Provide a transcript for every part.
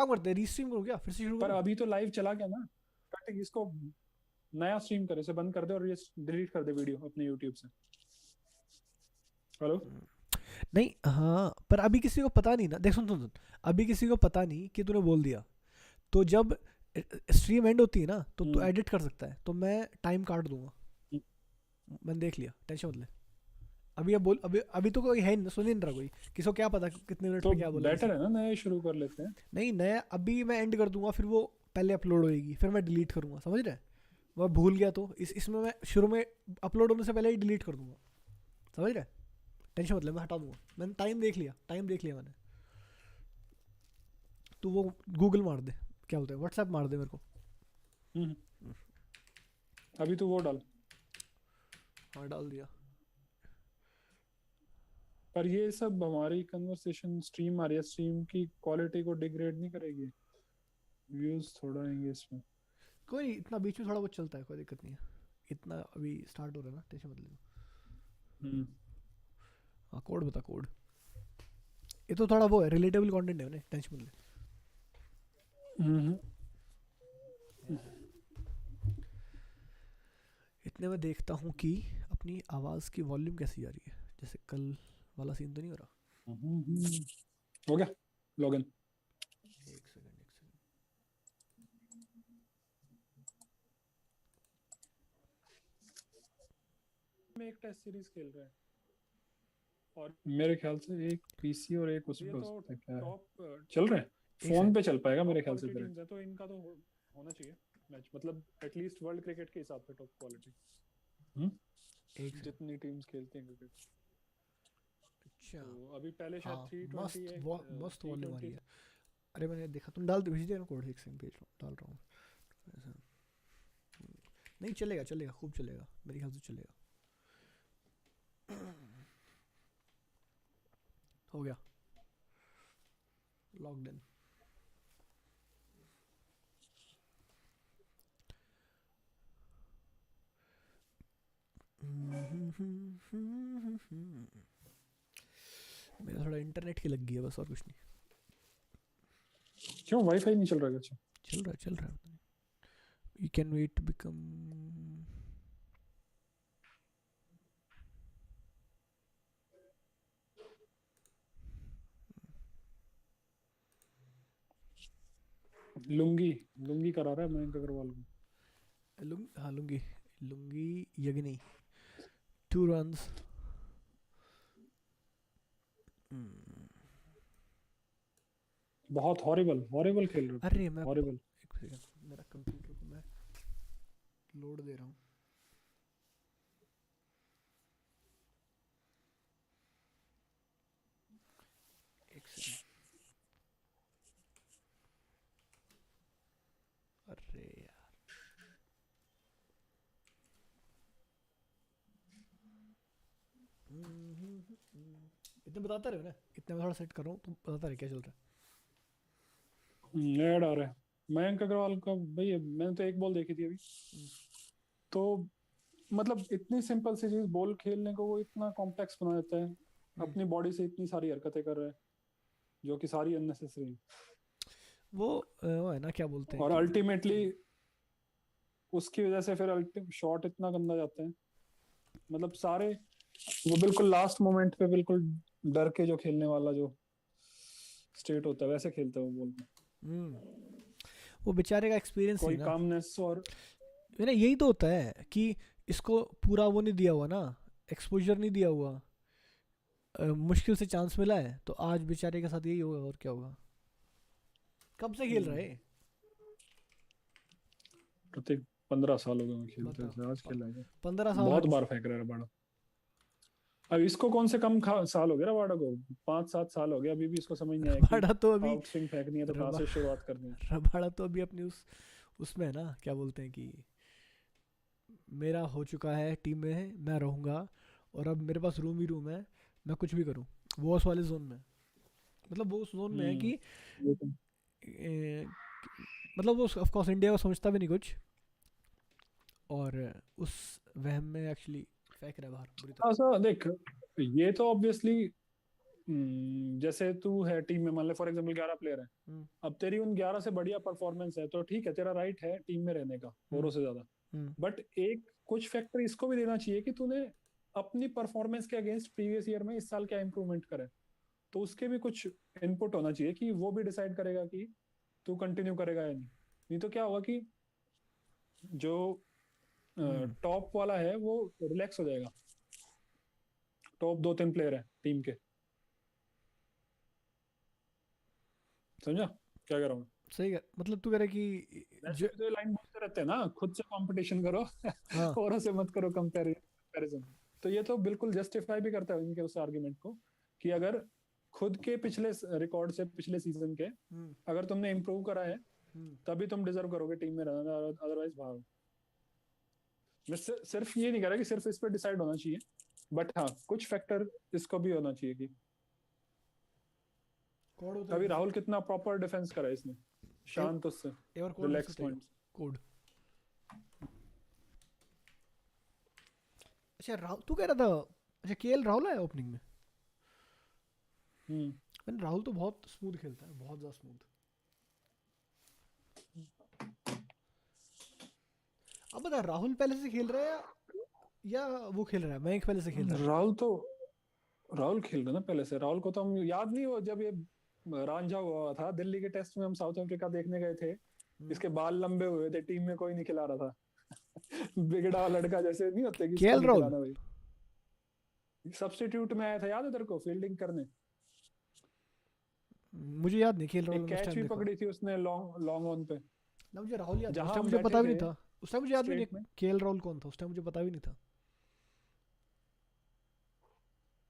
काम करते हैं, रीस्ट्रीम करो क्या, फिर से शुरू पर करो। अभी तो लाइव चला गया ना, कट इसको, नया स्ट्रीम करे, इसे बंद कर दे और ये डिलीट कर दे वीडियो अपने यूट्यूब से। हेलो। नहीं हाँ, पर अभी किसी को पता नहीं ना, देख सुन सुन सुन, अभी किसी को पता नहीं कि तूने बोल दिया, तो जब स्ट्रीम एंड होती है ना तो तू हम्म। एडिट कर सकता है, तो मैं टाइम काट दूंगा। मैंने देख लिया, टेंशन मत ले। अभी अब बोल, अभी अभी तो कोई है नहीं, सुन ही नहीं रहा कोई, किसी को क्या पता कितने मिनट तो में क्या बोला किसी बेटर ने। है ना, नया शुरू कर लेते हैं। नहीं नया अभी मैं एंड कर दूंगा, फिर वो पहले अपलोड होएगी, फिर मैं डिलीट करूंगा, समझ रहे हैं। मैं भूल गया तो इसमें मैं शुरू में अपलोड होने से पहले ही डिलीट कर दूंगा, समझ रहे हैं। टेंशन मत ले, मैं हटा दूंगा, मैंने टाइम देख लिया, टाइम देख लिया मैंने। तो वो गूगल मार दे, क्या बोलते हैं, व्हाट्सएप मार दे मेरे को। हम्म। अभी तो वो डाल। हाँ डाल दिया। पर ये सब हमारी कन्वर्सेशन स्ट्रीम आ रही है, स्ट्रीम की क्वालिटी को डिग्रेड नहीं करेगी? व्यूज थोड़ा आएंगे इसमें। कोई नहीं, इतना बीच में थोड़ा बहुत चलता है, कोई दिक्कत नहीं है। इतना अभी स्टार्ट हो रहा है ना, टेंशन मत ले। हम्म। हाँ कोड बता, कोड। ये तो थोड़ा वो है, रिलेटेबल कंटेंट है ना, टेंशन मत ले। हम्म। इतने में देखता हूँ कि अपनी आवाज़ की वॉल्यूम कैसी जा रही है, जैसे कल वाला सीन तो नहीं हो रहा। हम्म। हो गया लॉगिन। एक सेकंड एक सेकंड। में एक टेस्ट सीरीज खेल रहे हैं, और मेरे ख्याल से एक पीसी और एक उस ये पे, तो उस पे क्या है, टॉप, चल रहे हैं। एक फोन सेकंड। पे चल पाएगा मेरे टॉप ख्याल से क्वालिटी डायरेक्ट। टीम्स है तो इनका तो होना चाहिए मैच, मतलब एटलीस्ट वर्ल्ड क्रिकेट के हिसाब से टॉप क्वालिटी। हम्म। एक सेकंड। जितनी टीम्स खेलती हैं क्रिकेट। अच्छा। तो अभी पहले शायद हाँ थ्री ट्वेंटी मस्त या मस्त टी वॉल्यूम आ रही ट्वेंटी है। था। अरे मैंने देखा, तुम डाल दे, भेज दे कोड, एक सेकंड भेज रहा हूँ, डाल रहा हूँ ऐसा। नहीं चलेगा चलेगा, खूब चलेगा, मेरे ख्याल से चलेगा। हो गया, लॉग्ड इन। मेरा थोड़ा इंटरनेट की लग गई है बस, और कुछ नहीं। क्यों वाईफाई नहीं चल रहा क्या? अच्छा। चल रहा है चल रहा है। You can wait to become. Lungi, Lungi करा रहा है मयंक अग्रवाल को। हाँ लुंगी, लुंगी यगिनी, 2 रन्स। बहुत हॉरिबल हॉरिबल खेल रहे हो, अरे मैं हॉरिबल। एक सेकंड, मेरा कंप्यूटर को मैं लोड दे रहा हूँ। एक सेकंड। अरे यार, इतने बताता रहे हो ना, इतने में थोड़ा सेट कर रहा हूँ, तुम बताता रहे क्या चल रहा ऐड आ रहा है मयंक अग्रवाल का। भाई मैंने तो एक बॉल देखी थी अभी। है। तो मतलब इतनी सिंपल सी चीज, बॉल खेलने को वो इतना कॉम्प्लेक्स बना देता है। हम्म। अपनी बॉडी से इतनी सारी हरकतें कर रहा है जो कि सारी अननेसेसरी। वो है ना, क्या बोलते हैं और कि अल्टीमेटली उसकी वजह से फिर शॉट इतना गंदा जाता है। मतलब सारे, वो बिल्कुल लास्ट मोमेंट पे बिल्कुल डर के जो खेलने वाला जो स्टेट होता है वैसे खेलता है वो बॉल में। वो बेचारे का एक्सपीरियंस नहीं कोई ना। कामनेस और। मेरा यही तो होता है कि इसको पूरा वो नहीं दिया हुआ ना, एक्सपोजर नहीं दिया हुआ। मुश्किल से चांस मिला है, तो आज बेचारे के साथ यही होगा, और क्या होगा। कब से खेल रहा है? प्रत्येक 15 साल हो गए मैं खेलते बता, थे, आज खेला है क्या? 15 साल बहुत आज। बार फेंक रहा है बड़ा। अब इसको कौन से कम साल हो गया रबाडा को, 5-7 साल हो गया, अभी भी इसको समझ नहीं आया कि रबाड़ा तो अभी, आउट स्विंग फेंकनी है तो कहाँ रबा से शुरुआत करनी है। रबाड़ा तो अभी अपनी उसमें है ना, क्या बोलते हैं कि मेरा हो चुका है, टीम में है, मैं रहूँगा, और अब मेरे पास रूम ही रूम है, मैं कुछ भी करूँ। वो उस वाले जोन में है। मतलब वो उस जोन में है कि ये तो। ए, मतलब वो ऑफ कोर्स इंडिया को समझता भी नहीं कुछ, और उस वहम में एक्चुअली फेंक रहा है बाहर बुरी तरह। ऐसा देख, ये तो ऑब्वियसली जैसे तू है टीम में, मान ले फॉर एग्जांपल 11 प्लेयर है, हम्म अब तेरी उन 11 से बढ़िया परफॉर्मेंस है तो ठीक है, तेरा राइट है टीम में रहने का औरों हम्म से ज्यादा। हम्म बट एक कुछ फैक्टर इसको भी देना चाहिए कि तूने अपनी परफॉर्मेंस के अगेंस्ट प्रीवियस ईयर में इस साल क्या इंप्रूवमेंट करे, तो उसके भी कुछ इनपुट होना चाहिए कि वो भी डिसाइड करेगा कि तू कंटिन्यू करेगा या नहीं। नहीं तो क्या होगा कि जो हम्म टॉप वाला है वो रिलैक्स हो जाएगा, टॉप 2-3 प्लेयर है टीम के। समझा क्या कह रहा हूँ? सही है, मतलब तू कह रहा है कि वैसे जो, भी तो ये लाइन बोलते रहते हैं ना, खुद से कंपटीशन करो हाँ औरों से मत करो कंपैरिजन। तो ये तो बिल्कुल जस्टिफाई भी करता है इनके उस आर्गुमेंट को कि अगर खुद के पिछले रिकॉर्ड से पिछले सीजन के हम्म अगर तुमने इम्प्रूव करा है हम्म तभी तुम डिजर्व करोगे टीम में रहना, अदरवाइज भागो। मैं सिर्फ ये नहीं कह रहा कि सिर्फ इस पर डिसाइड होना चाहिए, बट हाँ कुछ फैक्टर इसको भी होना चाहिए कि कोड होता है अभी किसी, राहुल कितना प्रॉपर डिफेंस करा है इसने, एक शांत उससे एक बार कोड रिलैक्स मुझसे चाहिए, पॉइंट। कोड। अच्छा राहुल तू कह रहा था, अच्छा केएल राहुल है ओपनिंग में। हम्म मैंने राहुल तो बहुत स्मूथ खेलता है, बहुत ज़्यादा स्मूथ। अब बता राहुल पहले से खेल रहा है या वो खेल रहा है, मयंक पहले से खेल रहा है। राहुल तो राहुल खेल रहा ना पहले से। राहुल को तो हम याद नहीं हो जब ये रांझा हुआ था दिल्ली के टेस्ट में, हम साउथ अफ्रीका देखने गए थे, हम्म इसके बाल लंबे हुए थे, टीम में कोई नहीं खिला रहा था बिगड़ा हुआ लड़का जैसे नहीं होते, किसको केएल नहीं राहुल। खिलाना भाई। सब्स्टिट्यूट में आया था, याद है तेरे को, फील्डिंग करने। मुझे याद नहीं केएल राहुल एक मैंने उस कैच टाइम भी देखा। पकड़ी थी उसने लॉन्ग लॉन्ग ऑन पे, ना मुझे राहुल याद है, उस जहां टाइम हम मुझे बैठे पता भी थे नहीं था। उस टाइम मुझे याद भी नहीं स्ट्रेट में। केएल राहुल कौन था, उस टाइम मुझे पता भी नहीं था।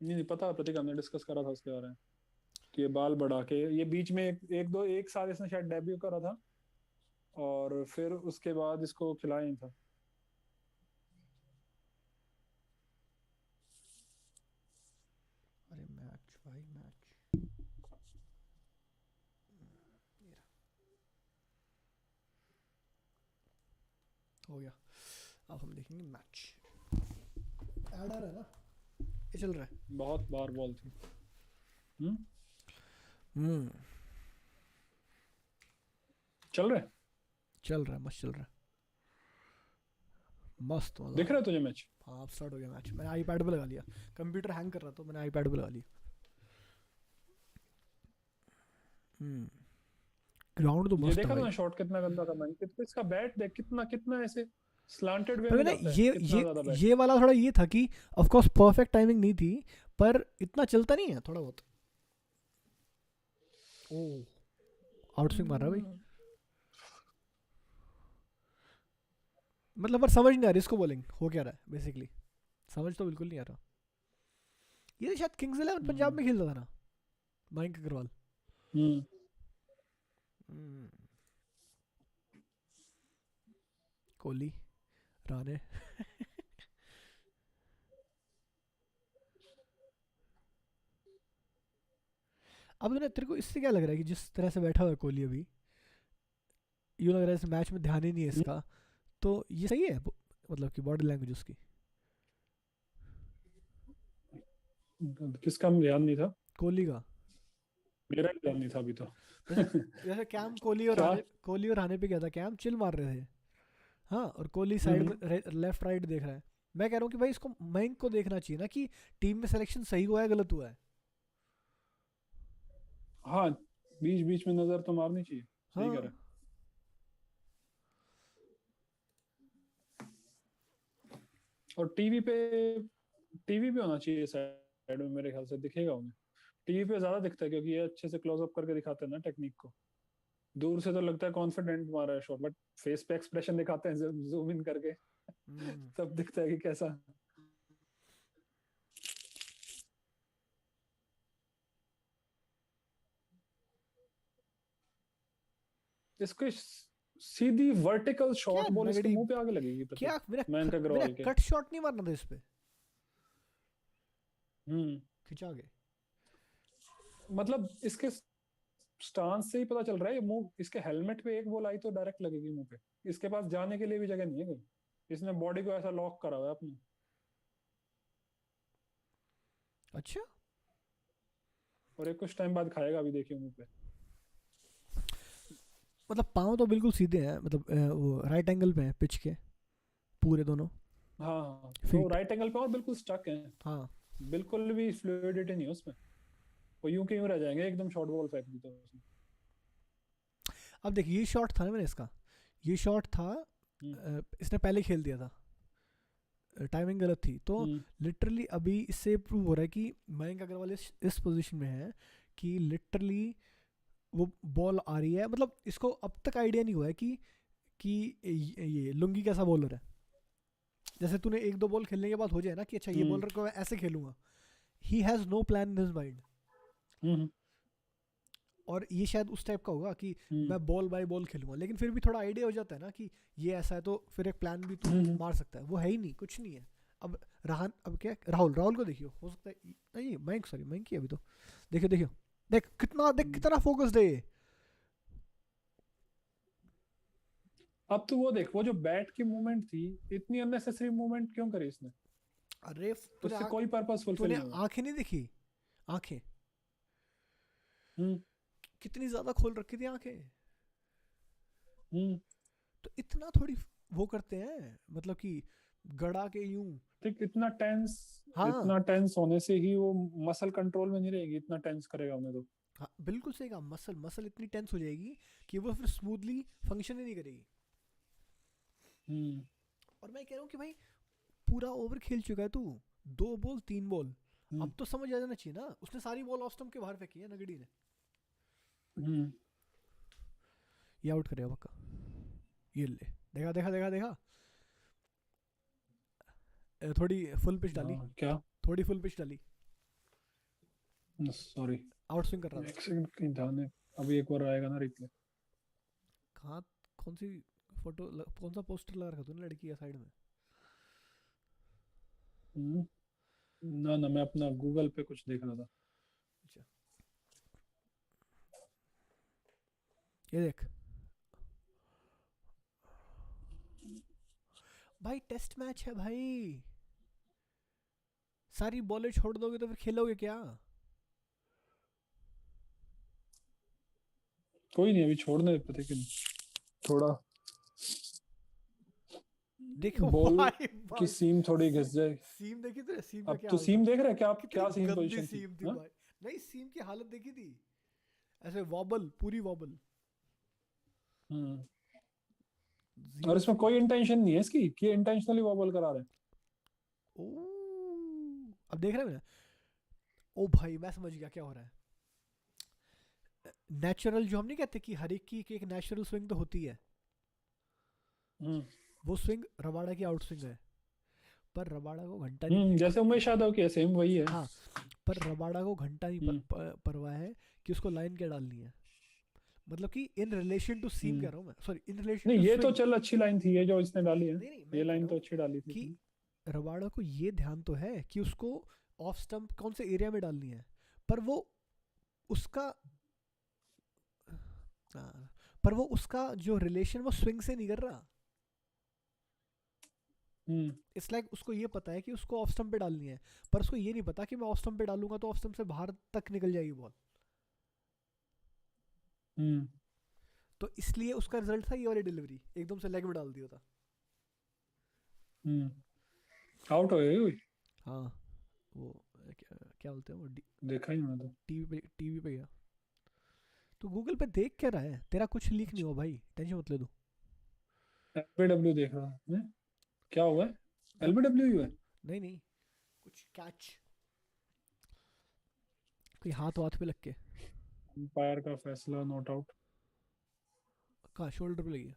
नहीं नहीं पता, प्रतीक हमने डिस्कस करा था उसके बारे में कि ये बाल बढ़ा के, ये बीच में एक साल इसने शायद डेब्यू करा था और फिर उसके बाद इसको खिलाया ही था। अरे मैच भाई मैच, ये रहा, हो गया। अब हम देखेंगे मैच। ऐड आ रहा है ना, ये चल रहा है। बहुत बार बॉल थी। हम्म हम्म चल रहे। चल रहा है, मस्त चल रहा है, मस्त मजा आ दिख रहा रहा है। है तुझे मैच? हाँ अब स्टार्ट हो गया मैच, मैंने आईपैड पे लगा लिया, कंप्यूटर हैंग कर रहा था, मैंने आईपैड पे लगा लिया। ग्राउंड तो ये मस्त है देखा भाई। तूने शॉट कितना गंदा था मैंने, कितना इसका बैट देख, कितना कितना ऐसे स्लांटेड वे पर में मैंने जाता है, ये कितना ज्यादा बैट। ये वाला थोड़ा ये था कि ऑफ कोर्स परफेक्ट टाइमिंग नहीं थी, पर इतना चलता नहीं है थोड़ा बहुत। ओ आउट स्विंग मार रहा है भाई, मतलब पर समझ नहीं आ रही इसको बॉलिंग हो क्या रहा है बेसिकली, समझ तो बिल्कुल नहीं आ रहा। ये शायद किंग्स इलेवन पंजाब हम्म में खेलता था ना, मयंक अग्रवाल। हम्म हम्म, कोहली, राणे। अब ना तेरे को इससे क्या लग रहा है कि जिस तरह से बैठा हुआ है कोहली अभी, यूँ लग रहा है इस मैच में ध्यान ही नहीं है इसका, तो ये सही है मतलब कि बॉडी लैंग्वेज उसकी। किसका ध्यान नहीं था? कोहली का। मेरा ध्यान नहीं था अभी तो जैसे जैसे कैम क्या? कोहली और राणे पे क्या था, कैम चिल मार रहे थे, हाँ, और कोहली साइड हम्म में लेफ्ट राइट देख रहा है। मैं कह रहा हूँ कि भाई इसको मयंक को देखना चाहिए ना कि टीम में सिलेक्शन सही हुआ है गलत हुआ है। हाँ, बीच बीच में नजर तो मारनी चाहिए, सही कह रहा हाँ है। और टीवी पे होना चाहिए साइड में, मेरे ख्याल से दिखेगा उन्हें। टीवी पे ज्यादा दिखता है क्योंकि ये अच्छे से क्लोज अप करके दिखाते हैं ना टेक्निक को। दूर से तो लगता है कॉन्फिडेंट मारा है शॉट, बट फेस पे एक्सप्रेशन दिखाते हैं जूम इन करके, हम्म, तब दिखता है कि कैसा। इसको सीधी वर्टिकल क्या शॉट बॉल इसके नगड़ी, मुंह पे आगे लगेगी प्रतीक, क्या मयंक मेरा अग्रवाल के। कट शॉट नहीं मारना था इस पे, हम्म खिंचा के। मतलब इसके स्टांस से ही पता चल रहा है, ये मुंह, इसके हेलमेट पे एक बॉल आई तो डायरेक्ट लगेगी मुंह पे। इसके पास जाने के लिए भी जगह नहीं है कहीं, इसने बॉडी को ऐसा लॉक करा हुआ है अपने। अच्छा और एक कुछ टाइम बाद खाएगा, अभी देखिए मुंह पे। मतलब पाँव तो बिल्कुल सीधे हैं, मतलब वो राइट एंगल पे हैं पिच के पूरे दोनों हाँ हाँ, तो फीट। राइट एंगल पे और बिल्कुल स्टक है, हाँ बिल्कुल भी फ्लूइडिटी नहीं है उसमें। वो यूं के यूं रह जाएंगे, एकदम शॉर्ट बॉल फेंक दी तो उसने। अब देख, ये शॉट था ना मैंने इसका, ये शॉट था, हम्म इसने पहले खेल दिया था, टाइमिंग गलत थी, तो हम्म लिटरली अभी इससे प्रूव हो रहा है कि मयंक अग्रवाल इस पोजीशन में है कि लिटरली वो बॉल आ रही है, मतलब इसको अब तक आइडिया नहीं हुआ है कि ये लुंगी कैसा बॉलर है। जैसे तूने एक दो बॉल खेलने के बाद हो जाए ना कि अच्छा ये हम्म बॉलर को मैं ऐसे खेलूंगा, he has no plan in his mind. Hmm और ये शायद उस टाइप का होगा कि हम्म मैं बॉल बाय बॉल खेलूंगा, लेकिन फिर भी थोड़ा आइडिया हो जाता है ना कि ये ऐसा है, तो फिर एक प्लान भी तू हम्म मार सकता है। वो है ही नहीं, कुछ नहीं है। अब राहन, अब क्या, राहुल राहुल को देखियो, हो सकता है नहीं, मयंक, सॉरी मयंक की अभी तो, देखियो देखियो, देख कितना, देख हम्म। कितना फोकस्ड है ये। अब तो वो देख, वो जो बैट की मूवमेंट थी, इतनी अननेसेसरी मूवमेंट क्यों करी इसने? अरे उससे कोई पर्पस फुलफिल तूने नहीं हुआ। आंखें नहीं देखी, आंखें हम्म कितनी ज्यादा खोल रखी थी आंखें। हम्म। तो इतना थोड़ी वो करते हैं, मतलब कि गड़ा के यूं। देख, इतना टेंस, हाँ इतना टेंस होने से ही वो मसल कंट्रोल में नहीं रहेगी, इतना टेंस करेगा उन्हें तो। हाँ बिल्कुल सही कहा, मसल मसल इतनी टेंस हो जाएगी कि वो फिर स्मूथली फंक्शन ही नहीं करेगी। हम्म और मैं कह रहा हूँ कि भाई पूरा ओवर खेल चुका है तू, 2 बॉल 3 बॉल, हम्म अब तो समझ आ जाना चाहिए ना। उसने सारी बॉल ऑफ स्टंप के बाहर फेंकी है नगड़ी ने, हम्म। ये आउट करेगा पक्का। ये ले, देखा देखा देखा देखा, थोड़ी फुल पिच डाली, हाँ क्या? थोड़ी फुल पिच डाली, सॉरी, आउट स्विंग कर रहा था। एक सेकंड कहीं ध्यान है। अभी एक बार आएगा ना रिप्ले। कहाँ, कौन सी फोटो, कौन सा पोस्टर लगा रखा तूने लड़की का साइड में? हम्म। ना ना, मैं अपना गूगल पे कुछ देख रहा था। अच्छा, ये देख भाई, टेस्ट मैच है भाई, सारी बॉलें छोड़ दोगे तो फिर खेलोगे क्या? कोई नहीं, अभी छोड़ने देते, लेकिन थोड़ा देखो बॉल भाई की भाई, सीम थोड़ी घिस जाए। सीम देखी तो, सीम का अब क्या तो हाल था, सीम देख रहे हैं क्या? कितनी क्या सीम गंदी पोजीशन थी? सीम थी हाँ? भाई। नहीं, सीम की हालत देखी थी, ऐसे वॉबल, पूरी वॉबल, हम्म। और जीरो इसमें सीम। कोई इंटेंशन नहीं है इसकी कि इंटेंशनली वो बॉल करा रहे हैं। ओ, अब देख रहे हो ना, ओ भाई मैं समझ गया क्या हो रहा है। नेचुरल, जो हम नहीं कहते कि हर एक की एक नेचुरल स्विंग तो होती है, हम्म वो स्विंग रबाड़ा की आउट स्विंग है, पर रबाड़ा को घंटा नहीं जैसे उमेश यादव की है, सेम वही है। हाँ, पर रबाड़ा को घंटा नहीं हम्म परवाह है कि उसको लाइन क्या डालनी है, मतलब कि इन रिलेशन टू सीम हम्म। कह रहा हूँ मैं, सॉरी इन रिलेशन नहीं, टू ये तो स्विंग। चल अच्छी लाइन थी, ये जो इसने डाली है। नहीं नहीं, ये मैं कह लाइन रहा तो हूँ अच्छी डाली थी कि इसने। रबाड़ा को ये ध्यान तो है कि उसको ऑफ स्टंप कौन से एरिया में डालनी है, पर वो उसका, पर वो उसका जो रिलेशन वो स्विंग से नहीं कर रहा। हम्म इट्स लाइक उसको ये पता है कि उसको ऑफ स्टंप पे डालनी है, पर उसको ये नहीं पता कि मैं ऑफ स्टंप पे डालूंगा तो ऑफ स्टंप से बाहर तक निकल जाएगी बॉल। हम्म तो इसलिए उसका रिजल्ट था ये वाली डिलीवरी, एकदम से लेग में डाल दिया था। हम्म। आउट हो गई हुई। हाँ, वो क्या बोलते हैं वो, देखा ही मैंने तो। टीवी पे गया। तो गूगल पे देख क्या रहा है, तेरा कुछ लीक नहीं अच्छा, हुआ भाई, टेंशन मत ले तू। एलबीडब्ल्यू देख रहा है। क्या हुआ है? हाँ, एलबीडब्ल्यू ही हुआ है। नहीं नहीं, कुछ कैच, कोई हाथ वाथ पे लग के। अंपायर का फैसला नॉट आउट। कहाँ, शोल्डर पे लगी है?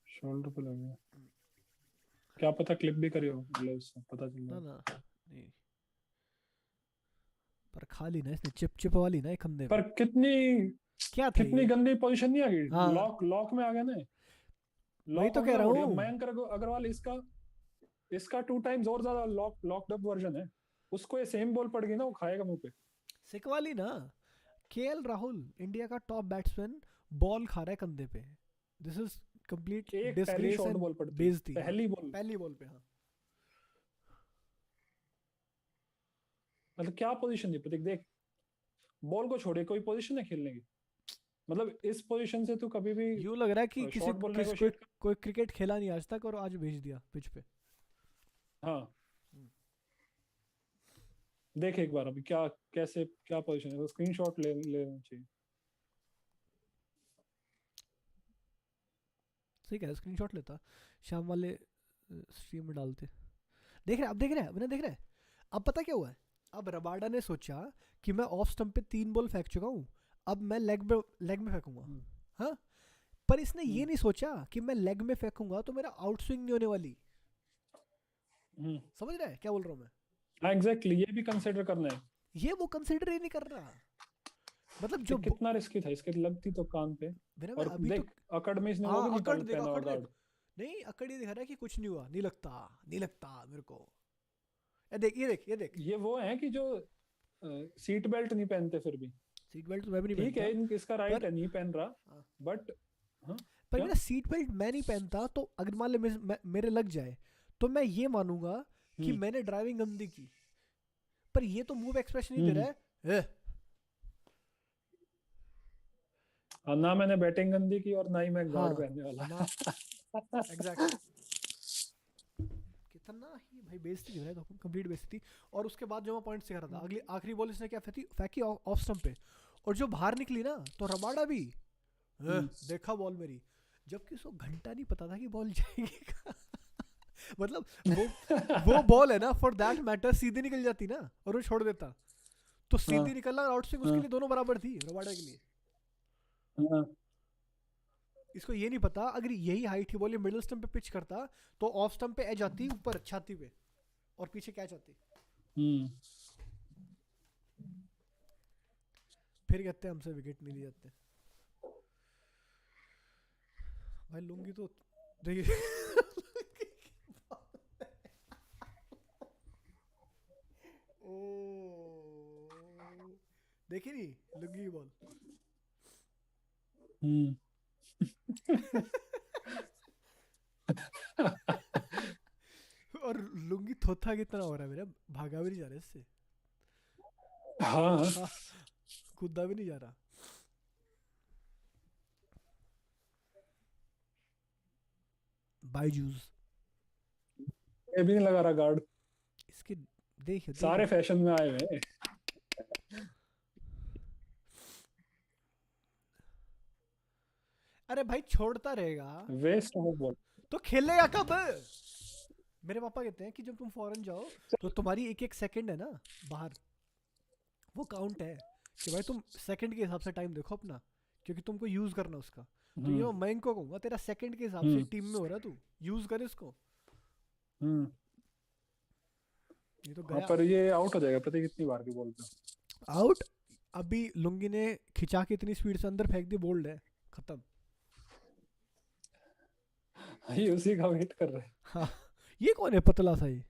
शोल्डर पे लग गया। क्या पता क्लिप भी करी हो, ग्लव्स से पता चल ना रहा। ना, नहीं, पर खा ली ना इसने, चिप चिप वाली ना एक कंधे पर पे। कितनी क्या था कितनी ये? गंदी पोजीशन नहीं आ गई, हाँ, लॉक लॉक में आ गया ना। वही लॉक तो हो कह गया रहा बढ़िया। हूँ। मयंक अग्रवाल इसका इसका 2 टाइम्स और ज्यादा लॉक्ड अप वर्जन है। उसको ये सेम बॉल पड़ गई ना, वो खाएगा मुंह पे। सिक वाली ना, केएल राहुल इंडिया का टॉप बैट्समैन, बॉल खा रहा है कंधे पे, दिस इज कंप्लीट एक पहली डिसग्रेस शॉर्ट एंड बॉल पड़ती है, बेइज्जती। हाँ, पहली बॉल। पहली बॉल पे, हाँ। मतलब क्या पोजीशन थी प्रतीक, देख। बॉल को छोड़े, कोई पोजीशन है खेलने की? मतलब इस पोजीशन से तू कभी भी यूं लग रहा है कि शॉर्ट बॉल कोई नेगोशिएट कर। कोई क्रिकेट खेला नहीं आज तक और आज भेज दिया पिच पे। हाँ, देख एक बार अभी क्या, कैसे क्या पोजीशन है, तो स्क्रीनशॉट ले लेना चाहिए। ठीक है, स्क्रीनशॉट लेता, शाम वाले स्ट्रीम में डालते। देख रहे हैं, अब देख रहे हैं, मैंने देख रहे हैं। अब पता क्या हुआ है, अब रबाडा ने सोचा कि मैं ऑफ स्टंप पे 3 बॉल फेंक चुका हूँ, अब मैं लेग में फेंकूंगा। हम्म, हाँ, पर इसने ये हम्म, नहीं सोचा कि मैं लेग में फेंकूंगा तो मेरा आउट स्विंग नहीं होने वाली। हम्म। समझ रहा है क्या बोल रहा हूँ मैं? हाँ एग्जैक्टली, ये भी कंसिडर करना है। ये वो कंसिडर ही नहीं कर रहा। मतलब ये कितना रिस्की था, इसके लगती तो कान पे। मेरा मैं और अभी तो, देख अकड़ में इसने वो हाँ भी अकड़ निकाल देख, पहना हुआ अकड़ देख। गार्ड। नहीं, अकड़ ये दिखा रहा है कि कुछ नहीं हुआ, नहीं लगता, नहीं लगता मेरे को। ये देख, ये देख, ये देख। ये वो है कि जो सीट बेल्ट नहीं पहनते फिर भी। सीट बेल्ट तो मैं भी नहीं ठीक है, पहनता। इसका राइट पर है नहीं पहन रहा, हाँ, बट हाँ पर क्या। मेरा सीट बेल्ट मैं नहीं पहनता तो अगर मान ले मेरे लग जाए तो मैं ये मानूंगा कि हम्म, मैंने ड्राइविंग गंदी की। पर ये तो मूव एक्सप्रेशन नहीं दे हम्म। रहा है। हाँ, ना मैंने बैटिंग गंदी की और ना ही मैं गार्ड हाँ पहनने ना, वाला। एग्जैक्टली। कितना ही भाई बेइज्जती की, तो कंप्लीट बेइज्जती थी। और उसके बाद जो मैं पॉइंट से रहा था, अगली आखिरी बॉल इसने क्या फेंकी फेंकी ऑफ स्टंप पे, और जो बाहर निकली ना तो रबाडा भी हम्म, देखा बॉल मेरी, जबकि उसको घंटा नहीं पता था कि बॉल जाएगी कहाँ। मतलब वो बॉल है ना, फॉर दैट मैटर सीधी निकल जाती ना और वो छोड़ देता, तो हाँ, सीधी निकलना और आउट स्विंग उसके हाँ, लिए दोनों बराबर थी रबाडा के लिए। हाँ। इसको ये नहीं पता अगर यही हाइट की बॉल ये मिडिल स्टंप पे पिच करता तो ऑफ स्टंप पे एज आती ऊपर छाती पे और पीछे कैच आती। हम्म। फिर कहते हैं हमसे विकेट नहीं लिए जाते। भाई लूंगी तो देखिए। देखी नहीं लुंगी की बॉल। हम्म। और लुंगी थोथा कितना हो रहा है मेरा, भागा भी नहीं जा रहा इससे। हाँ, हाँ, कूदा भी नहीं जा रहा। बाईजूस ये भी नहीं लगा रहा गार्ड। इसके, देखियो सारे देखियो। फैशन में आए हुए हैं। अरे भाई छोड़ता रहेगा वेस्ट हो बॉल। तो खेलेगा कब? मेरे पापा कहते हैं कि जब तुम फॉरेन जाओ तो तुम्हारी एक एक सेकंड है ना बाहर, वो काउंट है कि भाई तुम सेकंड के हिसाब से टाइम देखो अपना, क्योंकि तुमको यूज करना उसका। तो ये मैं इनको कहूंगा तेरा सेकंड के हिसाब से हम्म, टीम में हो रहा है, तू यूज कर इसको। हम्म। ये तो हाँ गया पर ये आउट हो जाएगा, पता है कितनी बार की बॉल पे। आउट। अभी लुंगी ने खिंचा के इतनी स्पीड से अंदर फेंक दी, बोल्ड है, खत्म। ये उसी का वेट कर रहे हैं। हाँ, ये कौन है पतला सा ये?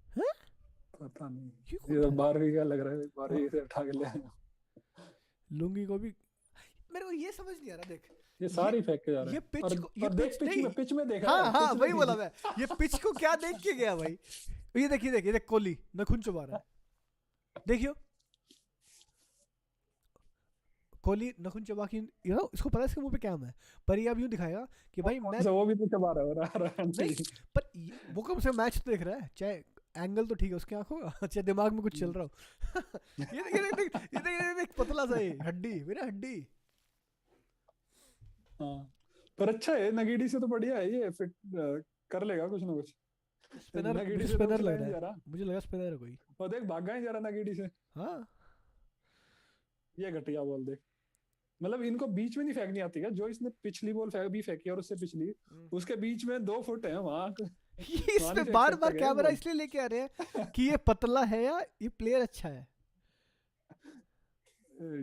हैं? पता नहीं। ये कौन ये तो था? 12वीं का लग रहा है, हाँ, 12वीं से उठा के ले आए हैं। लुंगी को भी। मेरे को ये समझ नहीं आ रहा, देख ये ये सारी फेंक के जा रहे ये हैं। पिच को, ये और देख पिच पिच नहीं। में, पिच में देख रहा हाँ है, हाँ, पिच वही में बोला मैं, ये पिच को क्या देख के गया भाई। ये देखिए, देखिए देख, कोहली नखुन चबा रहा है, देखियो कोहली नखुन चबा की, इसको पता है इसके मुंह पे क्या है, पर ये अब यूं दिखाएगा कि भाई मैं वो भी तो चबा रहा है, रहा है नहीं। पर वो कम से मैच तो देख रहा है, चाहे एंगल तो ठीक है उसकी आंखों का, चाहे दिमाग में कुछ चल रहा हो। ये देख, ये देख, ये देख, ये देख पतला सा ये हड्डी, मेरा हड्डी। हाँ पर अच्छा है, नगीडी से तो बढ़िया है ये, फिट कर लेगा कुछ ना कुछ। स्पिनर, नगीडी मुझे से तो स्पिनर लग खिलाया रहा नहीं जा है, रहा। मुझे लगा स्पिनर है कोई। और देख भागा ही जा रहा नगीडी से। हाँ, ये घटिया बॉल देख। मतलब इनको बीच में नहीं फेंकनी आती क्या, जो इसने पिछली बॉल भी फेंकी और उससे पिछली, उसके बीच में 2 फुट है वहां। ये वहां इसमें नहीं फेंक बार सकता बार क्या ये कैमरा बॉल? इसलिए लेके आ रहे हैं कि ये पतला है या ये प्लेयर अच्छा है।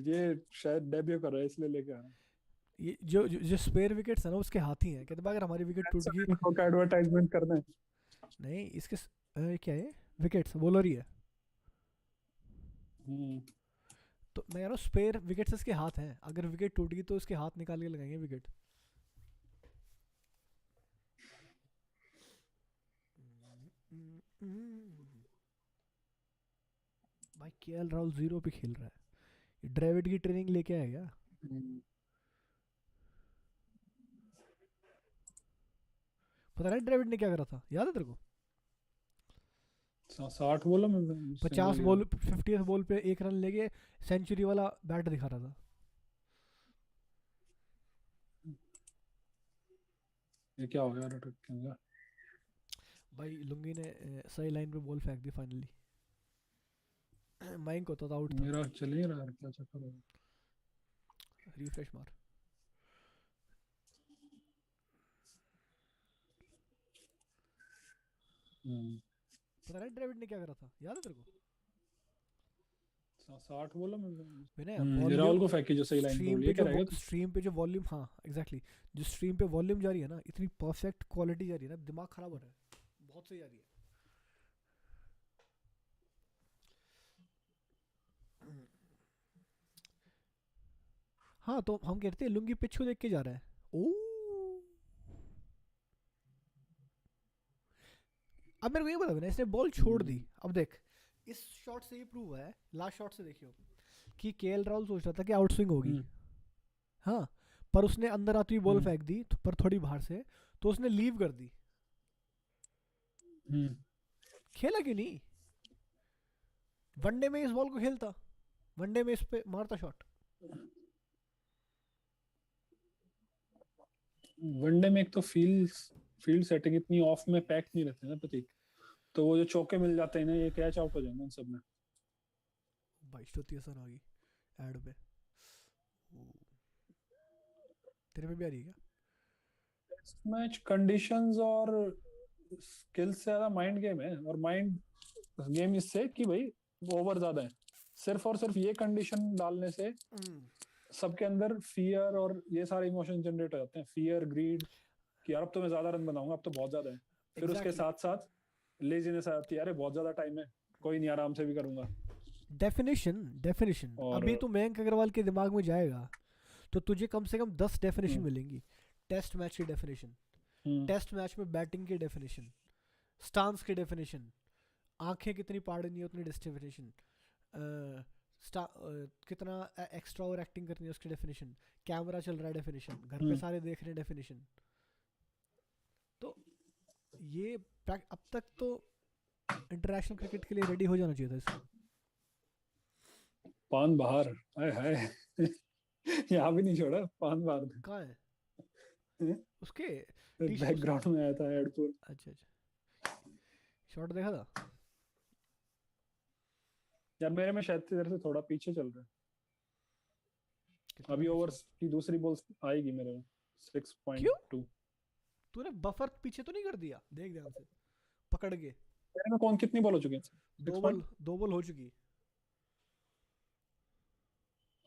ये शायद डेब्यू कर रहा है इसलिए लेके आ रहा है। ये जो स्पेयर विकेट्स है ना उसके हाथ ही हैं, कहते भाई अगर हमारी विकेट टूट गई। इनको का एडवर्टाइजमेंट करना है। नहीं इसके क्या है, विकेट्स बॉलर ही है। हम्म, तो मैं कह रहा हूँ स्पेयर विकेट्स इसके हाथ हैं, अगर विकेट टूट गई तो इसके हाथ निकाल के लगाएंगे विकेट। भाई केएल राहुल 0 पे खेल रहा है, ये ड्रेविड की ट्रेनिंग लेके आया क्या? हम्म, पता नहीं ड्रेविड ने क्या करा था, याद है तेरे को? 60 बोला मैं, सिंगल 50 गया। बॉल 50th बॉल पे 1 रन लेके सेंचुरी वाला बैट दिखा रहा था। ये क्या हो गया, अटक क्यों गया? भाई लुंगी ने सही लाइन पे बॉल फेंक दी फाइनली। माइंक होता तो आउट था। मेरा चल ही रहा है, क्या चक्कर है? रिफ्रेश मार। हम्म, पता नहीं ड्रेविड ने क्या करा था, याद है तेरे को? 60 बोला मैं। मैंने ये राहुल वॉल्यूम को फेंकी जो सही लाइन पे स्ट्रीम बोली, पे ये क्या जो रहेगा तू? स्ट्रीम पे जो वॉल्यूम, हाँ एग्जैक्टली exactly, जो स्ट्रीम पे वॉल्यूम जा रही है ना, इतनी परफेक्ट क्वालिटी जा रही है ना, दिमाग खराब हो रहा है, बहुत सही जा रही है। हाँ तो हम कहते हैं लुंगी पिच को देख के जा रहा है। ओ, अब मेरे को ये बता, इसने बॉल छोड़ दी, अब देख इस शॉट से ये प्रूव हुआ है, लास्ट शॉट से देखियो, कि केएल राहुल सोच रहा था कि आउट स्विंग होगी। हम्म, हाँ, पर उसने अंदर आती हुई बॉल हम्म, फेंक दी पर थोड़ी बाहर से, तो उसने लीव कर दी। हम्म। खेला क्यों नहीं? वनडे में इस बॉल को खेलता, वनडे में इस पे मारता शॉट। वनडे में एक तो फील्ड फील्ड सेटिंग इतनी ऑफ में पैक नहीं रहते ना प्रतीक, तो वो जो चौके मिल जाते हैं ना, ये कैच आउट हो जाएंगे उन सब में। भाई श्रुति हसन आ गई एड पे। ओ, तेरे पे भी आ रही है क्या? मैच कंडीशंस और स्किल्स से ज्यादा माइंड गेम है, और माइंड गेम इससे कि भाई ओवर ज्यादा है, सिर्फ और सिर्फ ये कंडीशन डालने से सबके अंदर फियर और ये सारे इमोशन जनरेट हो जाते हैं, फियर, ग्रीड, कि यार अब तो मैं ज्यादा रन बनाऊंगा, अब तो बहुत ज्यादा है। फिर उसके एग्जैक्टली। साथ साथ लेजीनेस आ जाती है, अरे बहुत ज्यादा टाइम है, कोई नहीं, आराम से भी करूंगा। डेफिनेशन डेफिनेशन, और अभी तो मयंक अग्रवाल के दिमाग में जाएगा तो तुझे कम से कम 10 डेफिनेशन हम्म, मिलेंगी। टेस्ट मैच की डेफिनेशन, हम्म, टेस्ट मैच में बैटिंग की डेफिनेशन, स्टांस की डेफिनेशन, आंखें कितनी पाड़नी है उतनी डेफिनेशन, कितना एक्स्ट्रा और एक्टिंग करनी है उसकी डेफिनेशन, कैमरा चल रहा है डेफिनेशन, घर पे हम्म। सारे देख रहे हैं डेफिनेशन। तो ये अब तक तो इंटरनेशनल क्रिकेट के लिए रेडी हो जाना चाहिए था इसको। पान बाहर, हाय हाय। यहाँ भी नहीं छोड़ा, पान बाहर। कहाँ है उसके? टी बैकग्राउंड में आया था हेडफोन। अच्छा अच्छा, शॉट देखा था। यार मेरे में शायद इधर से थोड़ा पीछे चल रहा है। कितना अभी पीछे? ओवर्स की दूसरी बॉल आएगी मेरे में। क्यों? 6.2। तूने बफर पीछे तो नहीं कर दिया, देख ध्यान से पकड़ के। मेरे में कौन कितनी बॉल हो चुकी है? 6 पॉइंट। 2 बॉल हो चुकी।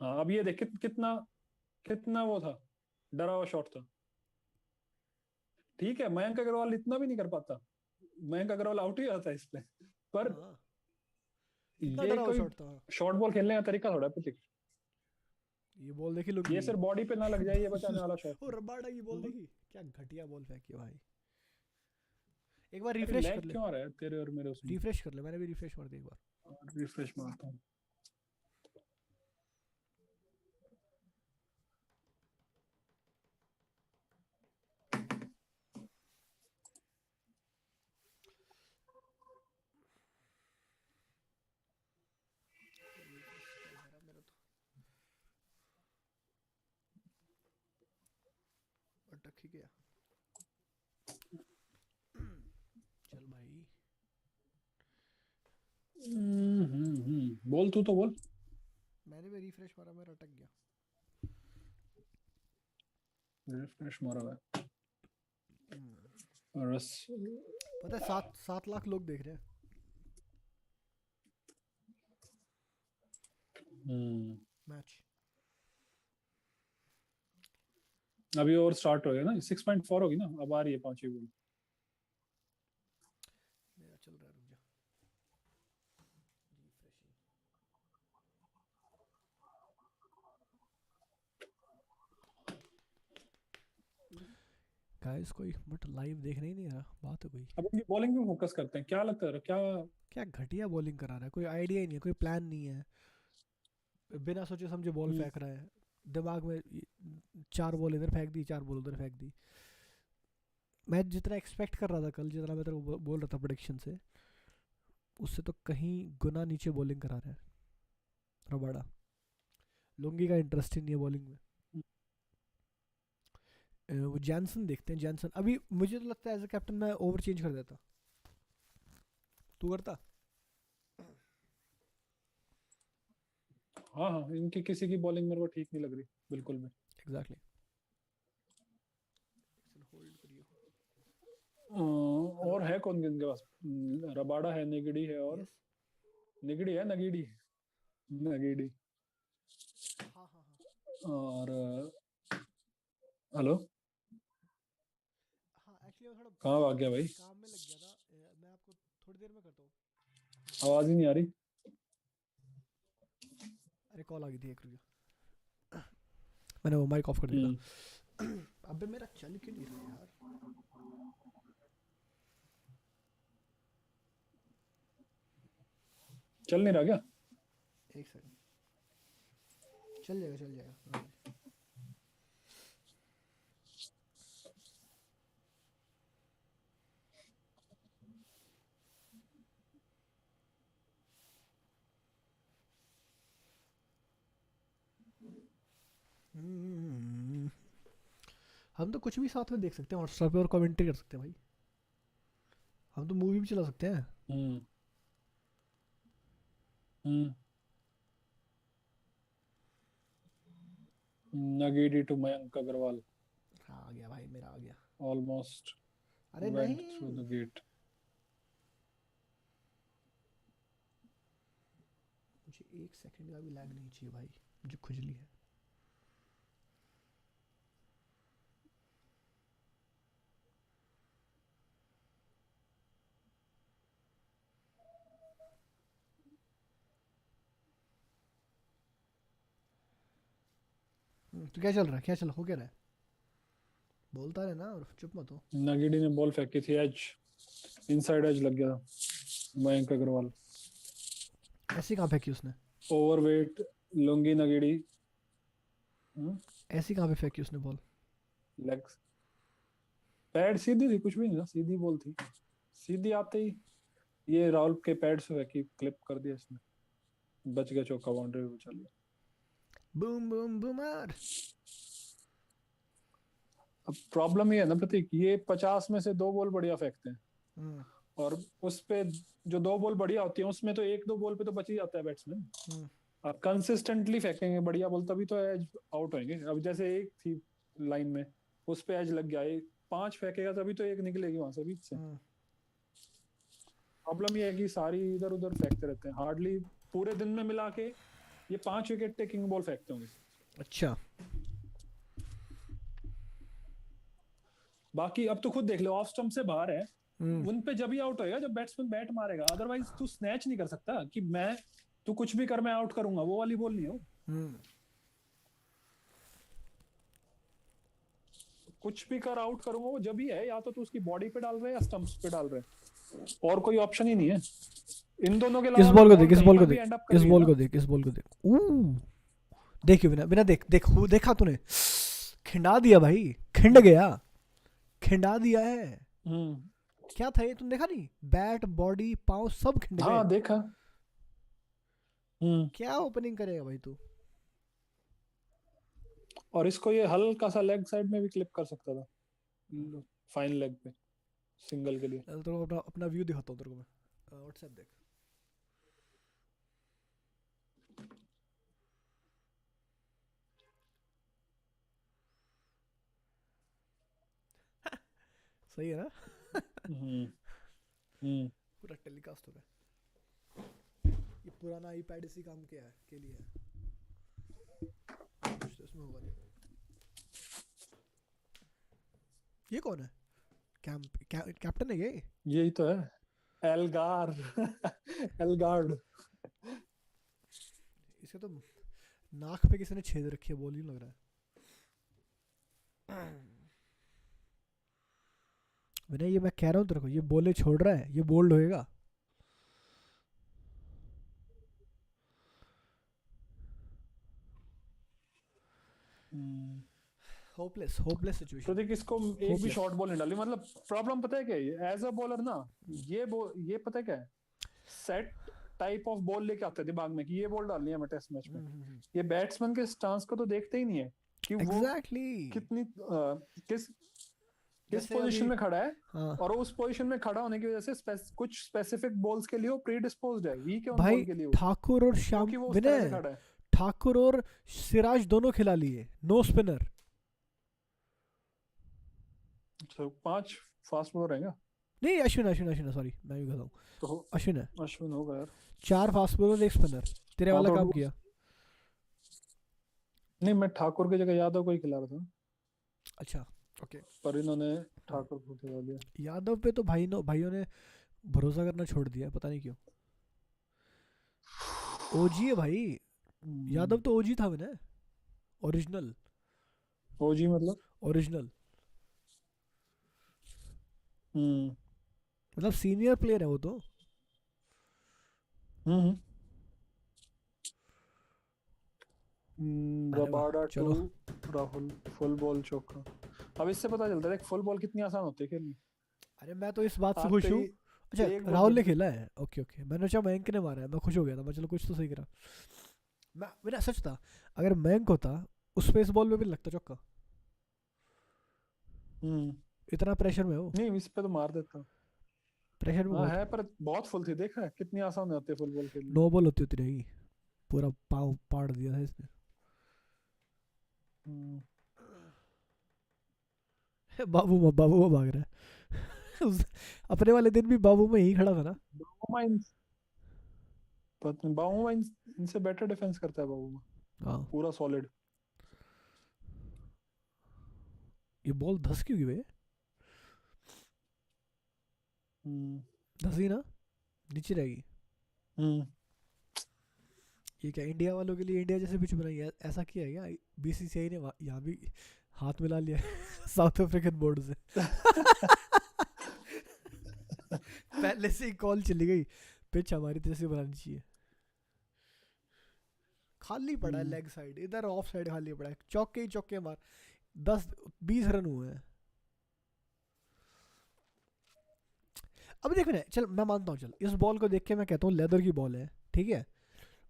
हाँ, अब ये देख कितना कितना वो था, डरा हुआ शॉट था। ठीक है, मयंक अग्रवाल इतना भी नहीं कर पाता, मयंक अग्रवाल आउट ही जाता है इस पे। पर हाँ, कितना ये डरा हुआ कोई शॉट था। शॉर्ट बॉल खेलने का तरीका थोड़ा है प्रतीक। ये बॉल देखी ये लुंगी। सिर्फ बॉडी पे ना लग जाए, ये बचाने वाला शॉट ओ है। रबाडा की बॉल हम्म। देखी, क्या घटिया बॉल फेंकी है भाई। एक बार अरे रिफ्रेश कर लैग ले, क्यों आ रहा है तेरे और मेरे उसमें? रिफ्रेश कर ले, मैंने भी रिफ्रेश मार दिया एक बार। रिफ्रेश मारता हूँ। रिफ्रेश कर दे रहा मेरा तो, अटक ही गया। चल भाई। बोल, तू तो बोल। मैंने भी रिफ्रेश मारा, मेरा अटक गया। रिफ्रेश मारा हुआ है। हम्म, और बस। पता है 7 लाख लोग देख रहे हैं। हम्म, मैच अभी और स्टार्ट हो गया ना, 6.4 होगी ना, अब आ रही है पांचवी बॉल। मेरा चल रहा है, रुक जा। रिफ्रेशिंग। गाइस कोई बट लाइव देखने ही नहीं रहा, बात है कोई। अब उनकी बॉलिंग पे फोकस करते हैं, क्या लगता है क्या? क्या घटिया बॉलिंग करा रहा है, कोई आइडिया ही नहीं है, कोई प्लान नहीं है, बिना सोचे समझे बॉल हम्म, फेंक रहा है। दिमाग में 4 बॉल इधर फेंक दी, 4 बॉल उधर फेंक दी। मैं जितना एक्सपेक्ट कर रहा था कल, जितना मैं तेरे को बोल रहा था प्रोडिक्शन से, उससे तो कहीं गुना नीचे बॉलिंग करा रहा है रबाडा। लुंगी का इंटरेस्ट ही नहीं है बॉलिंग में। वो जैनसन देखते हैं, जैनसन अभी मुझे तो लगता है एज अ कैप्टन मैं ओवर चेंज कर देता। तू करता? हाँ हाँ, इनकी किसी की बॉलिंग मेरे को ठीक नहीं लग रही बिल्कुल भी। एग्जैक्टली। होल्ड करियो। और है कौन इनके पास? रबाडा है, निगड़ी है, और यस। निगड़ी है, नगीडी, नगीडी। हाँ हाँ हाँ। और हेलो, हाँ एक्चुअली मैं थोड़ा कहाँ भाग गया भाई? काम में लग गया था। मैं आपको थोड़ी देर में करता हूँ। हाँ। आवाज ही नहीं आ रही। अरे कॉल आ गई थी एक, रुको मैंने वो माइक ऑफ कर दिया हम्म, था। अबे मेरा चल क्यों नहीं रहा यार? चल नहीं रहा क्या? एक सेकंड। चल जाएगा चल जाएगा। हम्म, हम तो कुछ भी साथ में देख सकते हैं हॉटस्टार पे और कमेंट्री कर सकते हैं भाई। हम तो मूवी भी चला सकते हैं। हम्म हम्म। नगीडी टू मयंक अग्रवाल हाँ आ गया भाई, मेरा आ गया। ऑलमोस्ट अरे वेंट थ्रू नहीं, द गेट। मुझे 1 सेकंड का भी लैग नहीं चाहिए भाई, मुझे खुजली है। तो क्या चल रहा है, क्या चल हो क्या रहा है? बोलता रहे ना और चुप मत हो। नगीडी ने बॉल फेंकी थी, एज, इनसाइड एज लग गया था मयंक अग्रवाल। ऐसी कहाँ फेंकी उसने? Overweight lungi Ngidi. ऐसी कहाँ पे फेंकी उसने बॉल? लेग पैड सीधी थी, कुछ भी नहीं था, सीधी बॉल थी। सीधी आते ही ये राहुल के पैड से फेंकी, क्लिप कर दिया इसने, बच गया, चौका, बाउंड्री पे चल गया। Boom boom boomer. अब प्रॉब्लम ये है ना प्रतीक, ये 50 में से 2 बॉल बढ़िया फेंकते हैं, हम्म और उस पे जो 2 बॉल बढ़िया होती है उसमें तो 1-2 बॉल पे तो बच ही जाता है बैट्समैन। हम्म अब कंसिस्टेंटली फेंकेंगे बढ़िया बॉल तभी तो एज आउट होंगे। अब जैसे एक थी लाइन में, उस पे एज लग गया, 5 फेंकेगा तभी तो एक निकलेगी वहां से बीच से। हम्म। प्रॉब्लम ये है कि सारी इधर उधर फेंकते रहते हैं, हार्डली पूरे दिन में मिला के ये 5 विकेट टेकिंग बॉल फेंकते होंगे। अच्छा। बाकी अब तो खुद देख लो, ऑफ स्टंप से बाहर है, हम्म उन पे जब ही आउट होएगा जब बैट्समैन बैट मारेगा, अदरवाइज तू स्नैच नहीं कर सकता कि मैं, तू कुछ भी कर मैं आउट करूंगा, वो वाली बॉल नहीं हो। हम्म। कुछ भी कर आउट करूंगा वो जब ही है, या तो तू उसकी बॉडी पे डाल रहे है या स्टंप्स पे डाल रहे है, और कोई ऑप्शन ही नहीं है। इन दोनों के इस अलावा बॉल को देख, बॉल इस कहीं बॉल पर को भी देख, एंड अप इस करेगी बॉल ना। को देख, इस बॉल को देख। देखिए बिना बिना देख देख देखा तूने? खिंडा दिया भाई, खिंड गया, खिंडा दिया है। हम्म, क्या था ये, तूने देखा नहीं? बैट बॉडी पाँव सब खिंड गए। हाँ देखा। हम्म, क्या ओपनिंग करेगा भाई तू? और इसको ये हल्का सा लेग साइड में भी क्लिप कर सकता था, फाइन लेग पे, सिंगल के लिए। चल तेरे को अपना अपना व्यू दिखाता हूँ तेरे को मैं, व्हाट्सएप देख। सही है ना? हम्म हम्म। पूरा टेलीकास्ट हो रहा है। ये पुराना आईपैड इसी काम के है, के लिए है। कुछ तो इसमें होगा नहीं। ये कौन है? कैप्टन है ये? यही तो है, एल्गार एल्गार्ड। इसके तो नाक पे किसी ने छेद रखी है, बोल ही लग रहा है। विनय ये मैं कह रहा हूँ तेरे को, ये बोले छोड़ रहा है, ये बोल्ड होएगा। हम्म। होपलेस होपलेस तो सिचुएशन। देख इसको एक भी होपलेस। शॉर्ट बॉल नहीं डाली, मतलब प्रॉब्लम पता है क्या है, एज अ बॉलर ना, ये पता है क्या है, सेट टाइप ऑफ बॉल लेके आते हैं दिमाग में कि ये बॉल डालनी है मैं टेस्ट मैच में। ये बैट्समैन के स्टांस को तो देखते ही नहीं है कि वो एग्जैक्टली। कितनी किस किस जैसे पोजीशन अभी, में खड़ा है, हाँ और उस पोजीशन में खड़ा होने की वजह से कुछ स्पेसिफिक बॉल्स के लिए वो प्रीडिस्पोज्ड है, वीक है उन भाई, बॉल के लिए वो, ठाकुर और श्याम, क्योंकि वो उस तरह से विनय खड़ा है। ठाकुर और सिराज दोनों खिला लिए, नो स्पिनर। तो 5 फास्ट बॉलर रहेगा नहीं, अश्विन अश्विन अश्विन सॉरी, मैं भी कहता हूँ, तो अश्विन है। अश्विन होगा यार। 4 फास्ट बॉलर, 1 स्पिनर, तेरे हाँ वाला तो काम किया। नहीं, मैं ठाकुर की जगह यादव को ही खिला रहा था, अच्छा, ओके। पर इन्होंने ठाकुर को खिला दिया। यादव पे तो भाइयों ने भरोसा करना छोड़ दिया, पता नहीं क्यों। ओजी है भाई, यादव तो ओजी था विनय, ओरिजिनल। ओजी मतलब? ओरिजिनल हम्म मतलब सीनियर प्लेयर है वो तो। हम्म अरे वाह, रबाडा टू चलो। राहुल फुल बॉल चौका। अब इससे पता चलता है फुल बॉल कितनी आसान होती है खेलनी। अरे मैं तो इस बात से खुश आते हूँ। ही अच्छा, एक बॉल राहुल ने बदली। खेला है, ओके ओके, मैंने सोचा मयंक ने मारा है, मैं खुश हो गया था, मैं चलो कुछ तो सही करा। मैं मेरा सच था, अगर मयंक होता उस पे इस बॉल में भी लगता चौका, हम्म इतना प्रेशर में हो। नहीं, इस पे तो मार देता। प्रेशर में हाँ बहुत। है, पर बहुत फुल थी, देख रहा है कितनी आसान होती है फुल बॉल खेलनी। नो बॉल होती होती रहेगी, पूरा पाव पाड़ दिया था इसने। हम्म बाबू में भाग रहा है। अपने वाले दिन भी बाबू में ही खड़ा था ना। बाउमा इन पता नहीं, बाउमा इनसे बेटर डिफेंस करता है बाउमा, हाँ, पूरा सॉलिड। ये बॉल धस क्यों गई बे? हम्म धसी ना, नीचे रहेगी। हम्म ये क्या इंडिया वालों के लिए इंडिया जैसे पिच बनाई है, ऐसा किया है क्या बीसीसीआई ने? यहाँ भी हाथ मिला लिया साउथ अफ्रीकन बोर्ड से। पहले से ही कॉल चली गई, पिच हमारी तरह से बनानी चाहिए। खाली पड़ा है हम्म। लेग साइड, इधर ऑफ साइड खाली पड़ा है, चौके ही चौके मार। 10-20 रन हुए हैं। अब देखो ना, चल मैं मानता हूँ, चल इस बॉल को देख के मैं कहता हूँ लेदर की बॉल है, ठीक है,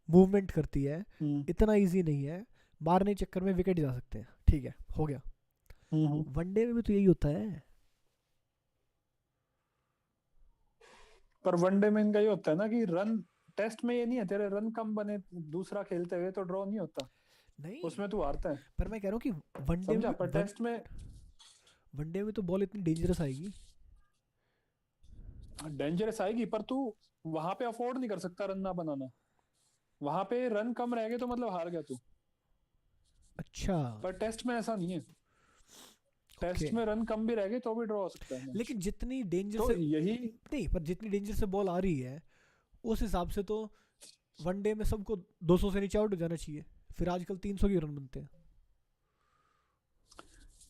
मूवमेंट करती है, हम्म इतना इजी नहीं है, मारने के चक्कर में विकेट जा सकते हैं, ठीक है, हो गया। हम्म। वनडे में भी तो यही होता है। पर वनडे में इनका ये होता है ना कि रन, टेस्ट में ये नहीं है, तेरे रन कम बने दूसरा खेलते हुए तो ड्रॉ नहीं होता, नहीं, उसमें तू हारता है। पर मैं कह रहा हूँ कि वनडे समझा? में पर टेस्ट में वनडे में तो बॉल इतनी डेंजरस आएगी। डेंजरस आएगी, पर तू वहां पे अफोर्ड नहीं कर सकता रन ना बनाना। वहां पे रन कम रह गए तो मतलब हार गया तू। अच्छा, पर टेस्ट में ऐसा नहीं है, ओके। टेस्ट में रन कम भी रह गए तो भी ड्रॉ हो सकता है मैच। लेकिन जितनी डेंजर तो से, यही नहीं, पर जितनी डेंजर से बॉल आ रही है उस हिसाब से तो वनडे में सबको 200 से नीचे आउट हो जाना चाहिए, फिर आजकल 300 के रन बनते हैं।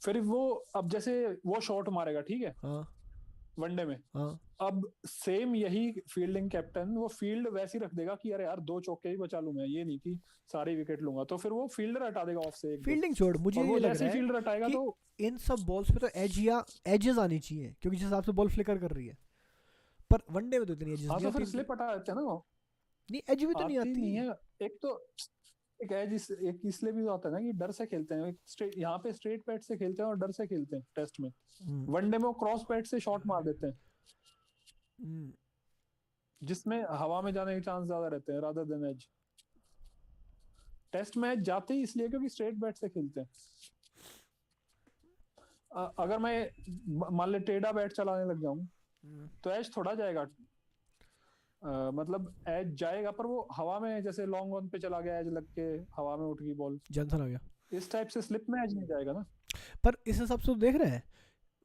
फिर वो, अब जैसे वो शॉट मारेगा ठीक है हाँ वनडे में, हाँ। अब सेम यही फील्डिंग कैप्टन वो फील्ड वैसी रख देगा कि अरे यार 2 चौके ही बचा लूं मैं, ये नहीं कि सारे विकेट लूंगा, तो फिर वो फील्डर हटा देगा ऑफ से 1-2। फील्डिंग छोड़, मुझे और ये वो लग जैसे रहा ही है फील्डर हटाएगा कि तो इन सब बॉल्स पे तो एज या एजेस आनी चाहिए, क्योंकि जिस हिसाब से बॉल फ्लिकर कर रही है, पर वनडे में तो इतनी एजेस हाँ, नहीं तो आती फिर इन पे। स्लिप हटा देते हैं ना वो। नहीं, एज भी तो नहीं आती आती। नहीं है, एक तो एक एज एक इसलिए भी आता है ना कि डर से खेलते हैं, एक स्ट्रेट यहाँ पे स्ट्रेट पैट से खेलते हैं और डर से खेलते हैं टेस्ट में। हम्म, वनडे में वो क्रॉस पैट से शॉट मार देते हैं हम्म, जिसमें हवा में जाने के चांस ज्यादा रहते हैं rather than as. Test match जाते ही इसलिए क्योंकि स्ट्रेट बैट से खेलते हैं। अगर मैं मान ले टेढ़ा बैट चलाने लग जाऊं हम्म। तो एज थोड़ा जाएगा। मतलब एज जाएगा पर वो हवा में, जैसे लॉन्ग ऑन पे चला गया एज लग के, हवा में उठ गई बॉल, जॉनसन आ गया। इस टाइप से स्लिप में एज नहीं जाएगा ना। पर इस हिसाब से तो देख रहे हैं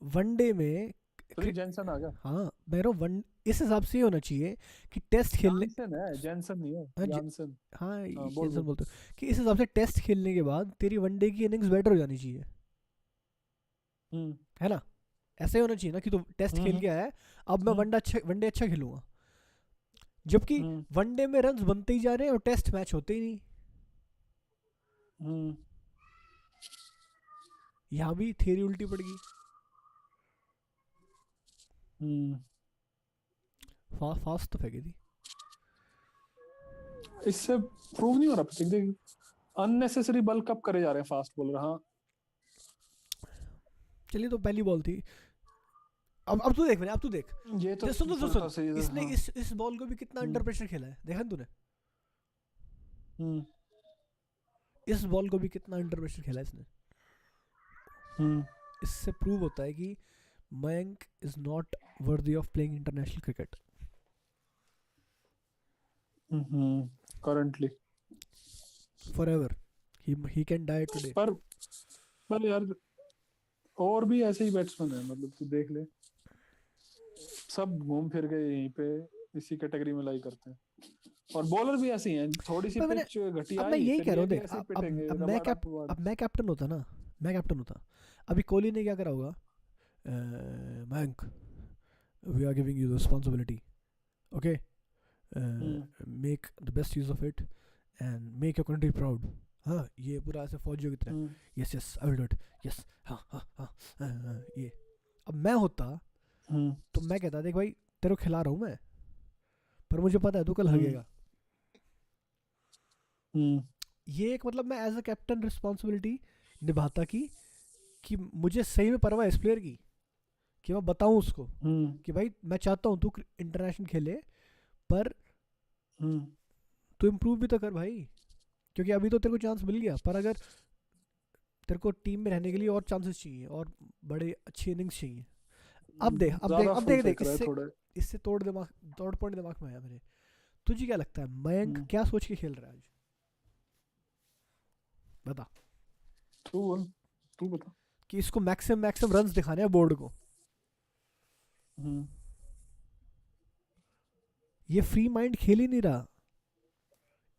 वनडे में तो जेनसन आ गया। हाँ, मैं वन इस हिसाब से ये होना चाहिए कि टेस्ट खेलने, जानसन है, जेनसन नहीं है, हाँ जानसन। हाँ, हाँ, बोल जैसा बोल। बोलते हो कि इस हिसाब से टेस्ट खेलने के बाद तेरी वनडे की इनिंग्स बेटर हो जानी चाहिए, हम्म है ना? ऐसा ही होना चाहिए ना कि तू टेस्ट खेल के आया है, अब मैं वनडे अच्छा खेलूंगा। जबकि वनडे में रन्स बनते ही जा रहे हैं और टेस्ट मैच होते ही नहीं। यहाँ भी थ्योरी उल्टी पड़ गई। फास्ट तो फेंकी थी। इससे प्रूव नहीं हो रहा प्रतीक, देख अननेसेसरी बल्क अप करे जा रहे हैं फास्ट बॉलर। हाँ चलिए तो पहली बॉल थी। अब तू देख मैंने, अब तू देख ये तो सुन सुन थोड़ा सुन, सही है, इसने हाँ। इस बॉल को भी कितना अंडर प्रेशर खेला है, देखा ना तूने? इस बॉल को भी कितना अंडर प्रेशर खेला है इसने। इससे प्रूव होता है कि Mayank is not worthy of playing international cricket currently, forever. He can die today. पर यार और भी ऐसे ही बैट्समैन है, मतलब तू देख ले, सब घूम फिर गए यहीं पे, इसी कैटेगरी में लाई करते हैं। और बॉलर भी ऐसे ही हैं, थोड़ी सी पिच घटिया अब मैं आई, यही फिर कह रहा ये हूँ भी देख, ऐसे ही पिटेंगे, अब मैं कैप्टन होता ना, मैं कैप्टन होता, अभी कोहली ने क्या करा होगा, Mayank we are giving you the responsibility, okay, make the best use of it and make your country proud. हाँ, ये पूरा ऐसे फौजियों की तरह, yes yes I will do it, yes हाँ हाँ हाँ, ये। अब मैं होता तो मैं कहता देख भाई तेरे को खिला रहा हूँ मैं, पर मुझे पता है तू कल हगेगा। ये एक मतलब मैं एज अ कैप्टन रिस्पॉन्सिबिलिटी निभाता कि मुझे सही में परवाह है इस प्लेयर की, कि मैं बताऊं उसको कि भाई मैं चाहता हूँ तू इंटरनेशनल खेले, पर तू इम्प्रूव भी तो कर भाई, क्योंकि अभी तो तेरे को चांस मिल गया, पर अगर तेरे को टीम में रहने के लिए और चांसेस चाहिए और बड़े अच्छी इनिंग्स चाहिए। अब देख इससे तोड़ पॉइंट दिमाग में आया मेरे। तुझे क्या लगता है मयंक क्या सोच के खेल रहा है आज? बता, तू बता। कि इसको मैक्सिमम रन्स दिखाने हैं बोर्ड को। ये फ्री माइंड खेल ही नहीं रहा,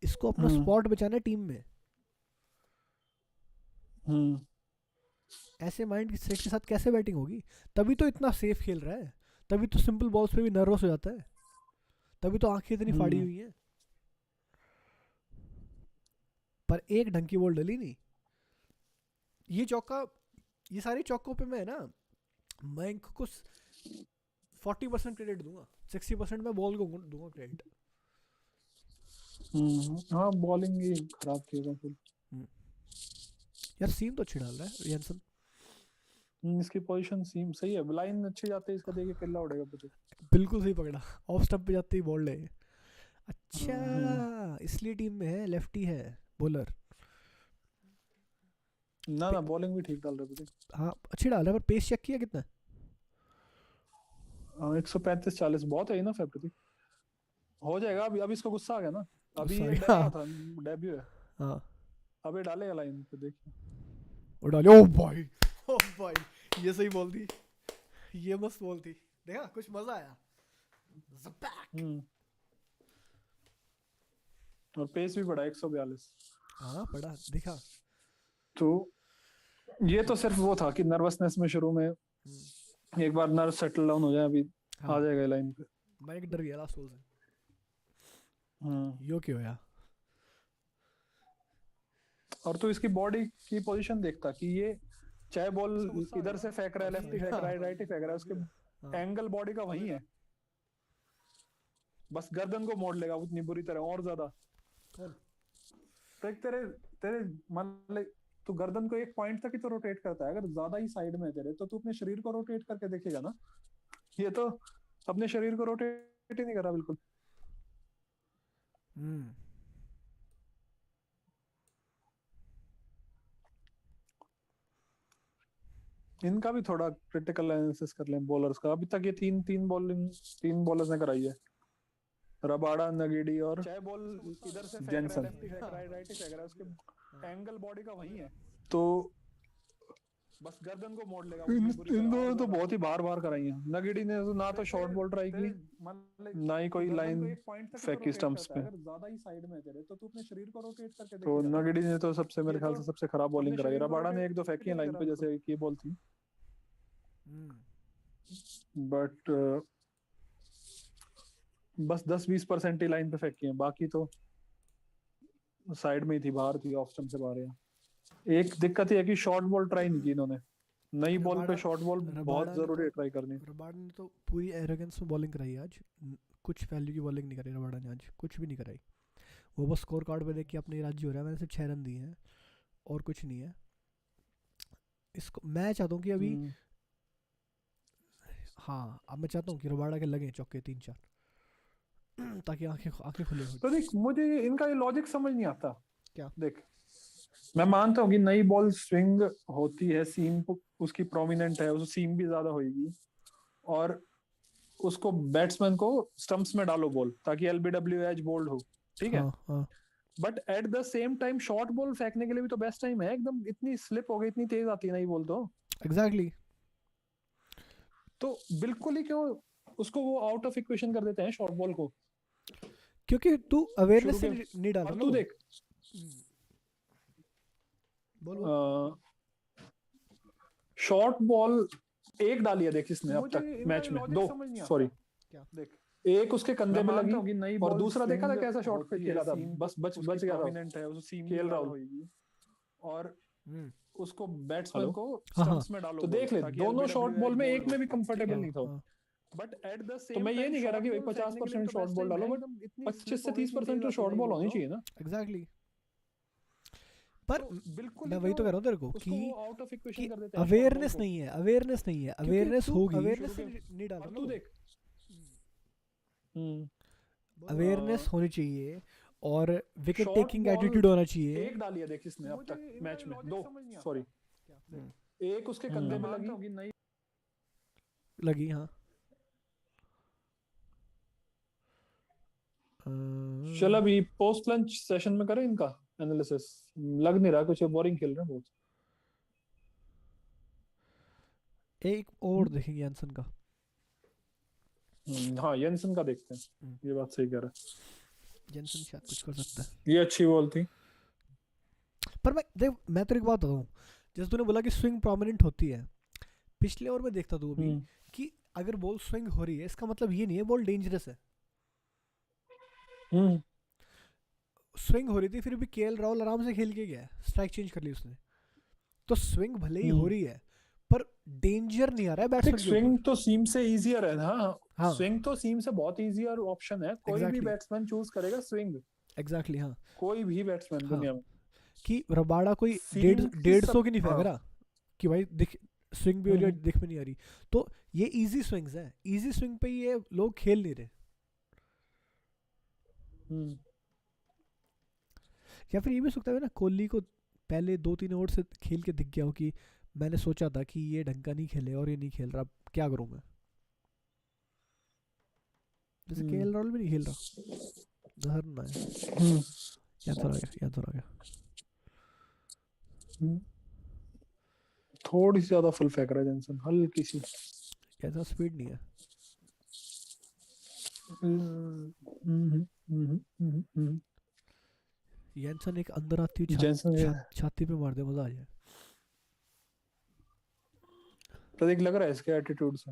इसको अपना स्पॉट बचाना है टीम में। ऐसे माइंड सेट के साथ कैसे बैटिंग होगी? तभी तो इतना सेफ खेल रहा है, तभी तो सिंपल बॉल्स पे भी नर्वस हो जाता है, तभी तो आंखें इतनी फाड़ी हुई हैं। पर एक ढंग की बॉल डली नहीं। ये चौका, ये सारी चौकों पे मैं ना मयंक को 40% क्रेडिट दूंगा, 60% मैं बॉल को दूंगा क्रेडिट। हाँ बॉलिंग ही खराब किया फिर। यार सीम तो अच्छी डाल रहा है येंसन। इसकी पोजीशन सीम सही है, लाइन अच्छी जाती है, इसका देखिए किल्ला उड़ेगा पीछे। बिल्कुल सही पकड़ा, ऑफ स्टंप पे जाते ही बॉल ले। अच्छा, इसलिए टीम में है, लेफ्टी है बॉलर। ना बॉलिंग भी ठीक डाल रहे थे। हाँ अच्छी डाल रहा है, पर पेस चेक किया कितना? 135-40 बहुत है ना फैब्रिक, हो जाएगा। अभी इसको गुस्सा आ गया ना, अभी ये Sorry, डरा हाँ। था, डेब्यू है। हाँ अबे डालेगा लाइन पे, देखिए। और डाले, ओ भाई ये सही बॉल थी, ये मस्त बॉल थी, देखा कुछ मजा आया। और पेस भी बढ़ा 142। हाँ पड़ा दिखा। तो ये तो सिर्फ वो था कि नर्वसनेस में शुरू में, एक बार नर्व सेटल डाउन हो जाए अभी आ जाएगा लाइन पे। मैं एक डर गया लास्ट बॉल से। यो क्यों होया? और तो इसकी बॉडी की पोजीशन देखता कि ये चाहे बॉल इधर से फेंक रहा है, लेफ्ट ही फेंक रहा है, राइट ही फेंक रहा है, उसके एंगल बॉडी का वही है, बस गर्दन को मोड़ लेगा उतनी बुरी तरह और ज्यादा। तेरे तेरे मान ले तू गर्दन को एक पॉइंट तक ही तो रोटेट करता है, अगर ज्यादा ही साइड में तेरे तो तू अपने शरीर को रोटेट करके देखेगा ना। ये तो अपने शरीर को रोटेट ही नहीं कर रहा बिल्कुल। इनका भी थोड़ा क्रिटिकल एनालिसिस कर लें बॉलर्स का। अभी तक ये तीन बॉलर्स ने कराई है, रबाडा, नगेडी और चाहे बॉल इधर से जेनसन, राइट ही फेंक रहा है, उसके एंगल बॉडी का वही है, तो बस गर्दन को मोड़ लेगा। इन दोनों तो बहुत ही बार कराई है। नगेडी ने तो ना तो शॉर्ट बॉल ट्राई की, ना ही कोई लाइन फेंकी स्टंप्स पे। अगर ज्यादा ही साइड में तेरे तो तू अपने शरीर को रोटेट करके तो देखेगा। नगेडी ने तो सबसे मेरे ख्याल से सबसे खराब बॉलिंग कराई। रबाडा ने एक दो फेंकी है लाइन पे, जैसे एक ये बॉल थी। बट बस 10-20% ही लाइन पे फेंकी है, बाकी तो साइड में ही थी, बाहर थी, ऑफ स्टंप से बाहर है। एक दिक्कत ये है कि शॉर्ट बॉल ट्राई नहीं की इन्होंने। नई बॉल पे रबाडा शॉर्ट बॉल बहुत रबाडा ने जरूरी है तो ट्राई करनी। रबाडा ने तो पूरी एरोगेंस में बॉलिंग कराई आज। कुछ वैल्यू की बॉलिंग नहीं करी रबाडा ने आज, कुछ भी नहीं कराई। वो बस स्कोर कार्ड पे देख के अपने राज्य हो रहा है मैंने सिर्फ 6 रन दिए हैं और कुछ नहीं है। इसको मैं चाहता हूँ कि अभी हम्म, हाँ अब मैं चाहता हूँ कि रबाडा के लगे चौके 3-4 ताकि आंखें आंखें खुले हो। तो देख मुझे इनका ये लॉजिक समझ नहीं आता। क्या? देख मैं मानता हूँ कि नई बॉल स्विंग होती है, सीम उसकी प्रोमिनेंट है, उस सीम भी ज्यादा होगी, और उसको बैट्समैन को स्टंप्स में डालो बॉल ताकि एलबीडब्ल्यू एज बोल्ड हो, ठीक है। हाँ हाँ but at the same time short ball फेंकने के लिए भी तो बेस्ट टाइम है, एकदम इतनी स्लिप हो गई, इतनी तेज आती है नई बॉल एग्जैक्टली। तो बिल्कुल ही क्यों उसको वो आउट ऑफ इक्वेशन कर देते हैं शॉर्ट बॉल को क्योंकि तू अवेयरनेस से शुरू के। नहीं डाल और रहा तू ना देख बोल शॉर्ट बॉल एक डाली है देख इसने अब मुझे तक इनका मैच में, logic दो समझ नहीं आता। सॉरी, क्या? देख एक उसके कंधे मैं पे मानता लगी हूँ कि नई और बॉल दूसरा देखा था swing कैसा शॉट होती खेला है, था, सीम बस बच उसकी बच गया था prominent है, उस सीम भी केएल ज्यादा राहुल, होगी। और हम्म उसको बैट्समैन को हाँ हाँ स्टंप्स में डालो तो देख ले दोनों शॉर्ट बॉल में एक में भी कंफर्टेबल नहीं था वो। हाँ बट एट द सेम तो मैं ये नहीं कह रहा कि भाई 50% शॉर्ट बॉल डालो, बट 25 से 30% तो शॉर्ट बॉल होनी चाहिए ना। एग्जैक्टली। पर तो बिल्कुल मैं ही वही तो क्यों कह रहा हूँ तेरे को उसको कि वो आउट ऑफ कि इक्वेशन कर देते हैं short ball अवेयरनेस को। नहीं है, अवेयरनेस नहीं है, क्योंकि अवेयरनेस तू होगी। awareness से नहीं डाल और रहा तू ना देख अवेयरनेस होनी चाहिए और wicket short taking ball attitude होना चाहिए। एक डाली है देख इसने अब मुझे तक इनका मैच में, logic दो समझ नहीं आता। सॉरी, एक उसके कंधे में लगी लगी हाँ चल अभी पोस्ट लंच सेशन में करें इनका एनालिसिस। लग नहीं रहा कुछ, बोरिंग खेल रहे हैं बहुत। एक और देखेंगे यानसन का। हाँ येंसन का देखते हैं, ये बात सही कह रहा यानसन शायद कुछ कर सकता है। है, ये अच्छी बॉल थी। पर मैं देख मैं तो एक बात बताऊँ, जैसे तूने बोला कि स्विंग प्रोमिनेंट होती है, पिछले ओवर में देखता तू अभी कि अगर बॉल स्विंग हो रही है इसका मतलब ये नहीं है बॉल डेंजरस है। स्विंग हो रही थी फिर भी केएल राहुल आराम से खेल के गया, स्ट्राइक चेंज कर ली उसने। तो स्विंग भले ही हो रही है पर डेंजर नहीं आ रहा है बैट्समैन के स्विंग ऊपर। तो सीम से इजियर है ना। हाँ स्विंग तो सीम से बहुत इजियर ऑप्शन है, कोई भी Exactly. बैट्समैन चूज करेगा स्विंग, एग्जैक्टली हाँ कोई भी बैट्समैन हाँ दुनिया में। कि रबाड़ा कोई सीम की 150 की नहीं फेंक हाँ। रहा कि भाई दिख स्विंग भी हो रही है दिख में नहीं आ रही। तो ये इजी स्विंग्स हैं, इजी स्विंग पे ये लोग खेल नहीं रहे। या फिर ये भी सकता है ना कोहली को पहले 2-3 ओवर से खेल के दिख गया हो कि मैंने सोचा था कि ये ढंग का नहीं खेले और ये नहीं खेल रहा, अब क्या करूं मैं। जैसे केएल राहुल भी नहीं खेल रहा, धरना है। याद आ गया थोड़ी सी ज्यादा फुल फेंक रहा है जेंसन, हल्की सी, ऐसा स्पीड नहीं है। यानसन एक अंदर आती हुई छाती पे मार दे, मजा आ जाए। प्रतीक लग रहा है इसके एटीट्यूड से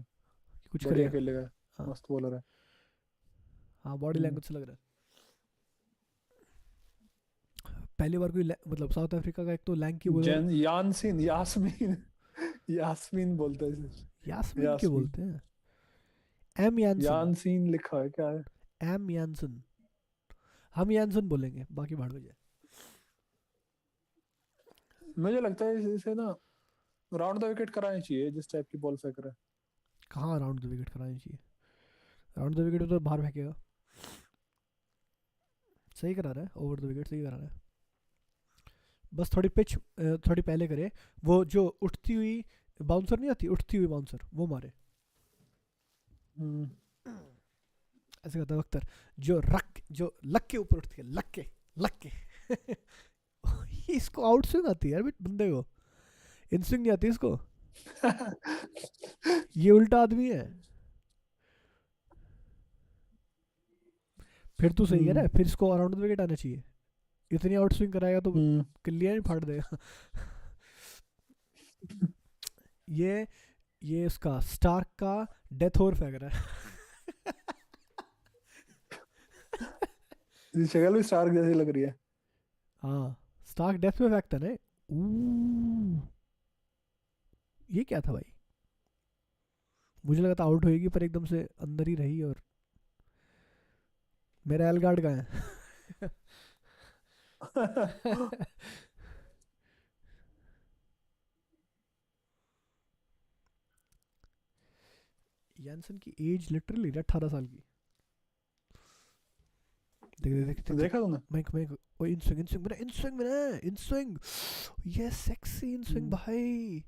कुछ बढ़िया करेगा। खेलेगा, हाँ। मस्त बॉलर है। हाँ बॉडी लैंग्वेज से लग रहा है। पहली बार कोई मतलब साउथ अफ्रीका का एक तो लैंकी बॉलर यास्मीन बोलते हैं इसे। यास्मीन क्यों बोलते हैं? एम यानसन यानसीन लिखा है, क्या है? एम यानसन, हम यानसन बोलेंगे, बाकी भाड़ में जाए। मुझे लगता है इसे ना राउंड द विकेट करानी चाहिए, जिस टाइप की बॉल फेंक रहा है। कहाँ राउंड द विकेट करानी चाहिए? राउंड द विकेट तो बाहर फेंकेगा। सही करा रहा है, ओवर द विकेट सही करा रहा है, बस थोड़ी पिच थोड़ी पहले करे। वो जो उठती हुई बाउंसर नहीं आती, उठती हुई बाउंसर वो मारे ऐसे करता है अख्तर, जो लक के ऊपर उठती है, लक के इसको आउट स्विंग आती है यार बंदे को, इन स्विंग नहीं आती इसको। ये उल्टा आदमी है। फिर तू सही है ना, फिर इसको अराउंड द विकेट आना चाहिए। इतनी आउट स्विंग कराएगा तो कलियां ही फाड़ देगा। ये ये उसका स्टार्क का डेथ ओवर फेंक रहा है। इसकी शक्ल भी स्टार्क जैसी लग रही है। हाँ स्टार्क डेथ में फेंकता है ना। ऊ, ये क्या था भाई? मुझे लगा था आउट होएगी पर एकदम से अंदर ही रही। और मेरा एलगार्ड कहाँ है? यानसन की एज लिटरली 18 साल की। देख देख देख देख देखा तुमने? मैं ओ इन स्विंग मेरा इन स्विंग। ये सेक्सी इन स्विंग भाई।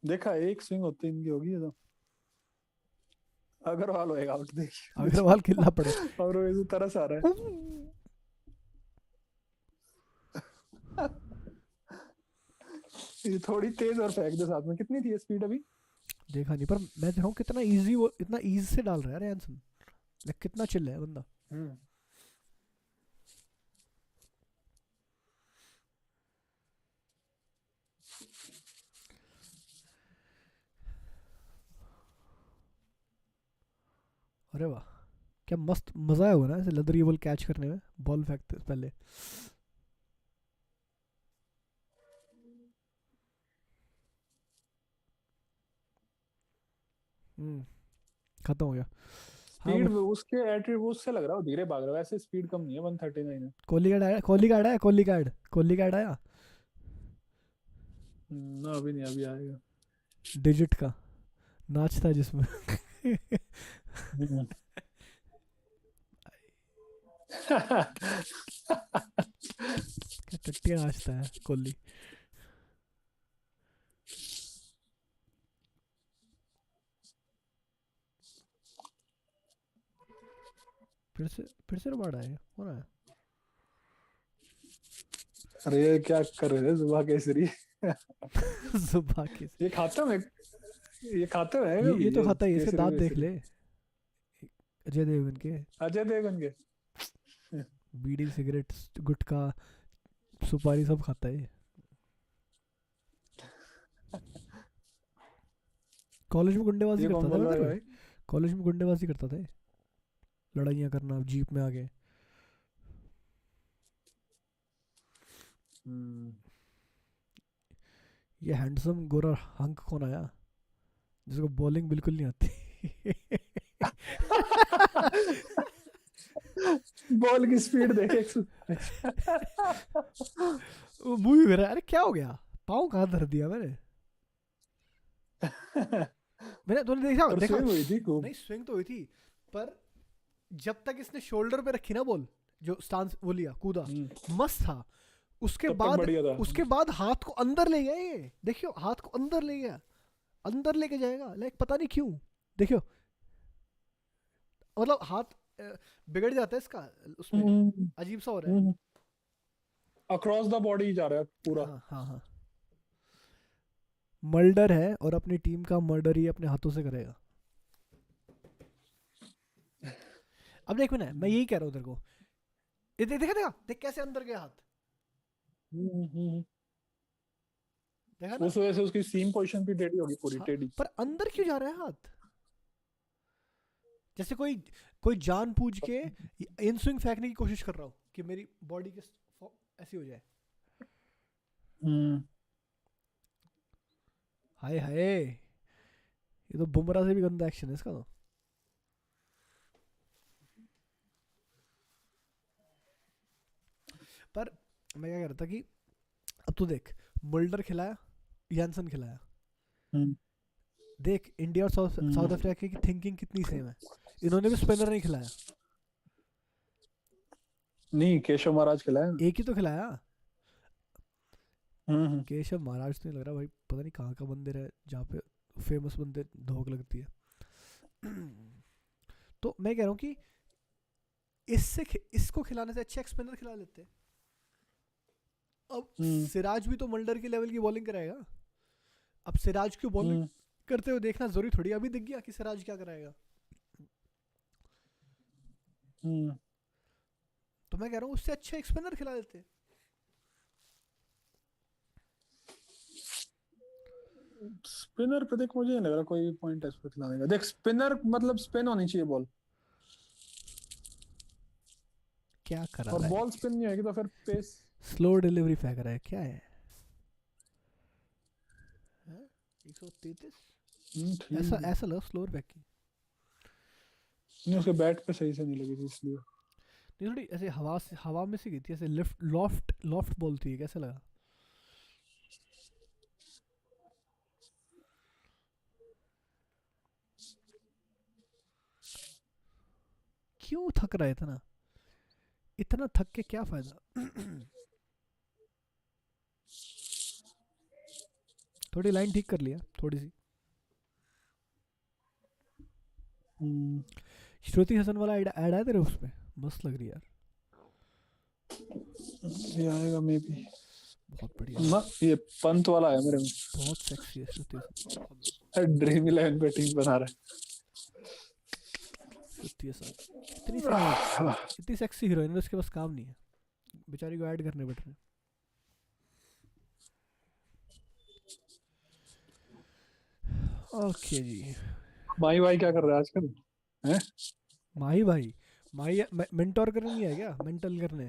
देखा, एक स्विंग होती इनकी होगी ये तो। अग्रवाल होएगा आउट, देख। अग्रवाल खेलना पड़े। और वो इसी तरह से आ रहा है। ये थोड़ी तेज और फेंक दे साथ में। कितनी थी स्पीड अभी? देखा नहीं पर मैं देख रहा हूँ कितना इजी वो इतना इजी से डाल रहा है यार यानसन। लाइक कितना चिल है बंदा। अरे वाह क्या मस्त मजा आया होगा ना ऐसे लेदर बॉल कैच करने में, बॉल फेंकते से पहले। खत्म हो गया। हाँ स्पीड उसके एट्रीब्यूट से लग रहा है धीरे भाग रहा है, वैसे स्पीड कम नहीं है, 139 है। कोहली का आया, कोहली का आया, कोहली का कोहली का आया। ना अभी नहीं, अभी आएगा। डिजिट का नाच था जिसमें। क्या टट्टिया नाचता है कोहली। फिर से रबाड़ा है हो रहा है। अरे ये क्या कर रहे थे सुबह केसरी? सुबह के ये खाता है, ये खाते हैं ये तो खाता है, इसके केसरी दांत देख वेसरी। ले अजय देवगन के। अजय देवगन के। बीड़ी सिगरेट गुटखा सुपारी सब खाता है। कॉलेज में गुंडेबाजी ये कौन करता था बोल रहा है ना भाई? कॉलेज में गुंडेबाजी करता था, लड़ाइयाँ करना जीप में आके। ये हैंडसम गोरा हंक कौन आया जिसको बॉलिंग बिल्कुल नहीं आती? बॉल की स्पीड देखे। मूवी में अरे क्या हो गया, पाँव कहाँ धर दिया मैंने? मैंने तूने देखा और देखा स्विंग हुई थी खूब। नहीं स्विंग तो हुई थी पर जब तक इसने शोल्डर पे रखी ना बॉल, जो स्टांस वो लिया कूदा मस्त था। उसके तब तक बाद बढ़िया था। उसके बाद हाथ को अंदर ले गया, ये देखियो हाथ को अंदर ले गया, अंदर लेके जाएगा लाइक पता नहीं क्यों। देखियो मतलब हाथ बिगड़ जाता है इसका उसमें, अजीब सा हो रहा है। अक्रॉस द बॉडी जा रहा है पूरा। हाँ हाँ हाँ मर्डर है और अपनी टीम का मर्डर ही अपने हाथों से करेगा। अब देख मैं यही कह रहा हूँ तेरे को, ये देखा देखा देख कैसे अंदर गया हाथ, देखा ना? उस वजह से उसकी सीम पोजीशन भी टेढ़ी होगी, पूरी हाँ, टेढ़ी। पर अंदर क्यों जा रहा है हाथ? जैसे कोई कोई जान पूछ के इन स्विंग फेंकने की कोशिश कर रहा हो कि मेरी बॉडी के ऐसी हो जाए। हाय हाय ये तो बुमराह से भी गंदा एक्शन है इसका तो। पर मैं क्या कह रहा था कि अब तू देख मुल्डर खिलाया, यानसन खिलाया, देख इंडिया और साउथ अफ्रीका की थिंकिंग कितनी सेम है। इन्होंने भी स्पिनर नहीं खिलाया, नहीं केशव महाराज खिलाया। एक ही तो खिलाया। केशव महाराज तो नहीं लग रहा भाई, पता नहीं कहाँ का मंदिर है जहाँ पे फेमस बंदे धोख लगती है। तो मैं कह रहा हूँ कि इसको खिलाने से अच्छा एक स्पिनर खिला लेते। अब सिराज भी तो मल्डर की लेवल की बॉलिंग कराएगा। अब सिराज की बॉलिंग करते हुए देखना जरूरी थोड़ी, अभी दिख गया कि सिराज क्या कराएगा। तो मैं कह रहा हूँ उससे अच्छा एक स्पिनर खिला देते। स्पिनर पे देख, मुझे नहीं लग रहा कोई पॉइंट है इस पे खिलाने का। देख स्पिनर मतलब स्पिन होनी चाहिए बॉल, क्या करा और रहा है? बॉल स्पिन नहीं होगी तो फिर पेस। स्लो डिलीवरी फेंक रहा है क्या है? 133 ठीक ऐसा है। ऐसा लगा स्लोअर बैक की। नहीं उसके बैट पे सही से नहीं लगी थी इसलिए। नहीं थोड़ी ऐसे हवा में से गई थी, ऐसे लिफ्ट लॉफ्ट लॉफ्ट बॉल थी, कैसा लगा? क्यों थक रहा है इतना? इतना थक के क्या फायदा? थोड़ी लाइन ठीक कर लिया थोड़ी सी। श्रुति हसन वाला ऐड आया तेरे उस पे? मस्त लग रही है यार। ये आएगा मे बी बहुत बढ़िया। ना, ये पंत वाला है मेरे में। बहुत सेक्सी है श्रुति हसन, बहुत ड्रीम 11 पे टीम बना रहा श्रुति हसन इतनी है। इतनी सेक्सी हीरोइन है, उसके पास काम नहीं है, बेचारी को ऐड करने बैठ रहे हैं। ओके जी। भाई भाई क्या कर रहा है आजकल हैं? भाई मेंटोर करने नहीं है क्या? मेंटल करने?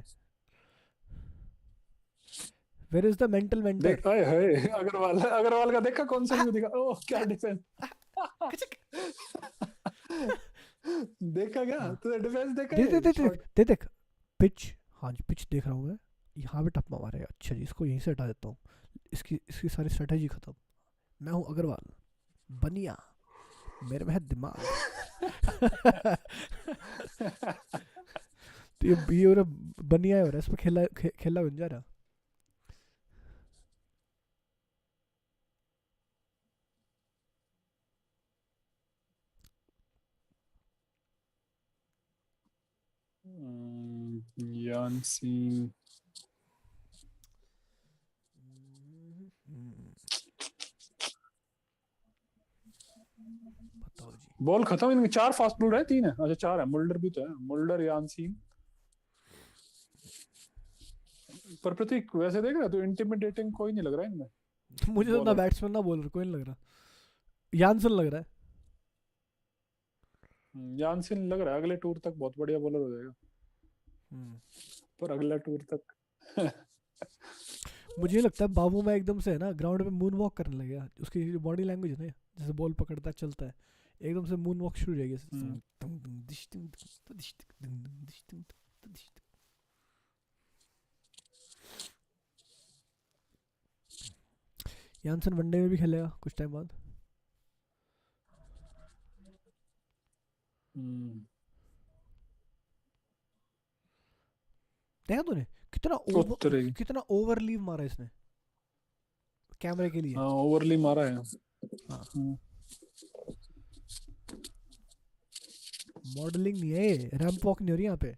Where is the mental mentor? देख आए हाय, अग्रवाल अग्रवाल का देखा कौन सा व्यू दिखा, ओह क्या डिफेंस। देखा क्या तूने डिफेंस देखा? दे दे दे शॉट दे देख पिच। हाँ जी पिच देख रहा हूँ मैं। यहाँ पे टप्पा मारेगा, अच्छा जी इसको यहीं से हटा देता हूँ। इसकी इसकी सारी स्ट्रेटेजी खत्म। मैं हूँ अग्रवाल, बनिया, मेरे में है दिमाग। तो ये हो रहा बनिया हो रहा है, इस पर खेला बन जा रहा। यानसीन बताओ जी। बॉल खत्म। इनके 4 फास्ट बॉलर है, 3 है, अच्छा 4 है, मुल्डर भी तो है, मुल्डर यानसीन। पर प्रतीक वैसे देख रहा है तो इंटिमिडेटिंग कोई नहीं लग रहा है इनमें। मुझे तो ना बॉलर बैट्समैन ना बॉलर कोई नहीं लग रहा। यानसन लग रहा है। यानसीन लग रहा है अगले टूर तक बहुत बढ़िया बॉलर हो जाएगा, पर अगला टूर तक। मुझे लगता है बाबू में एकदम से है ना ग्राउंड पे मून वॉक करने लगेगा। उसकी बॉडी लैंग्वेज है ना, जैसे बॉल पकड़ता है चलता है, एकदम से मून वॉक शुरू हो जाएगी। यानसन वनडे में भी खेलेगा कुछ टाइम बाद। देखा तूने कितना ओवर लीव मारा इसने कैमरे के लिए। हाँ ओवरली मारा है। हाँ मॉडलिंग नहीं है, रैंप वॉक नहीं हो रही यहाँ पे।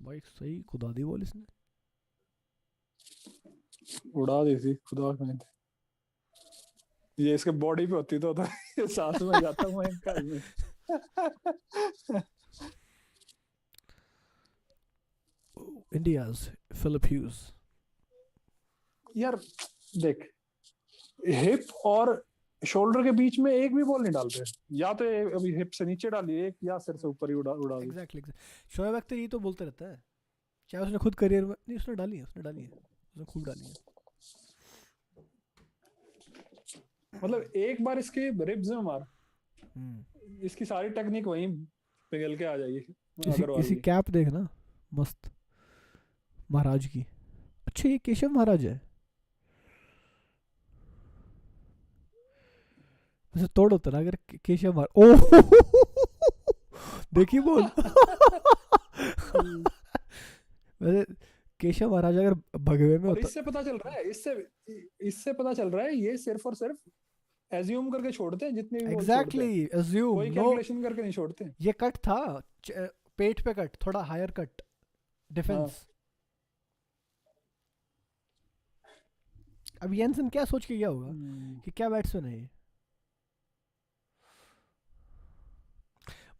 भाई सही खुदा दी बॉल इसने, उड़ा दी थी खुदा में। ये इसके बॉडी पे होती तो ये सांस में जाता हूँ इनका में। India's Phillip Hughes. यार देख, हिप और शोल्डर के बीच में एक भी बॉल नहीं डालते, या तो अभी हिप से नीचे डाली एक, या सिर से ऊपर ही उड़ा दी। एग्जैक्टली शोएब अख्तर ये तो बोलते रहता है, चाहे उसने खुद करियर में नहीं, उसने डाली है उसने खूब डाली है। मतलब एक बार इसके रिब्स में मार, इसकी सारी टेक्निक वहीं पिघल के आ जाएगी। इसी कैप देखना मस्त महाराज की। अच्छा ये केशव महाराज है वैसे, तोड़ होता ना अगर केशव महाराज। ओ देखिए बोल। वैसे केशव महाराज अगर भगवे में होता। इससे पता चल रहा है, इससे पता चल रहा है ये सिर्फ और सिर्फ एज्यूम करके छोड़ते हैं जितने भी एग्जैक्टली एज्यूम, कोई कैलकुलेशन करके नहीं छोड़ते। ये कट था पेट पे कट, थोड़ा हायर कट डिफेंस। अब येंसन क्या सोच के गया होगा कि क्या बैट्समैन है ये।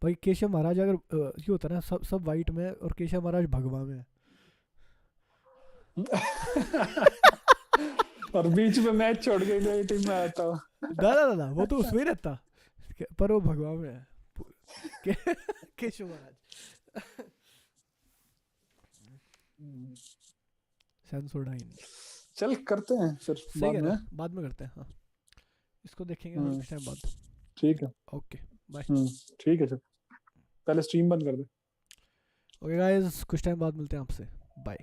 भाई केशव महाराज अगर ये होता ना सब वाइट में और केशव महाराज भगवा में, और बीच में मैच छोड़ के नई टीम में आता हूँ। दादा वो तो उसमें ही रहता, पर वो भगवान में है केशव महाराज। सेंसोडाइन चल करते हैं फिर सही बाद कह में। रहा है, बाद में करते हैं हाँ, इसको देखेंगे हम कुछ टाइम बाद। ठीक है। Okay bye. ठीक है चल, पहले स्ट्रीम बंद कर दे। ओके गाइस, कुछ टाइम बाद मिलते हैं आपसे, बाय।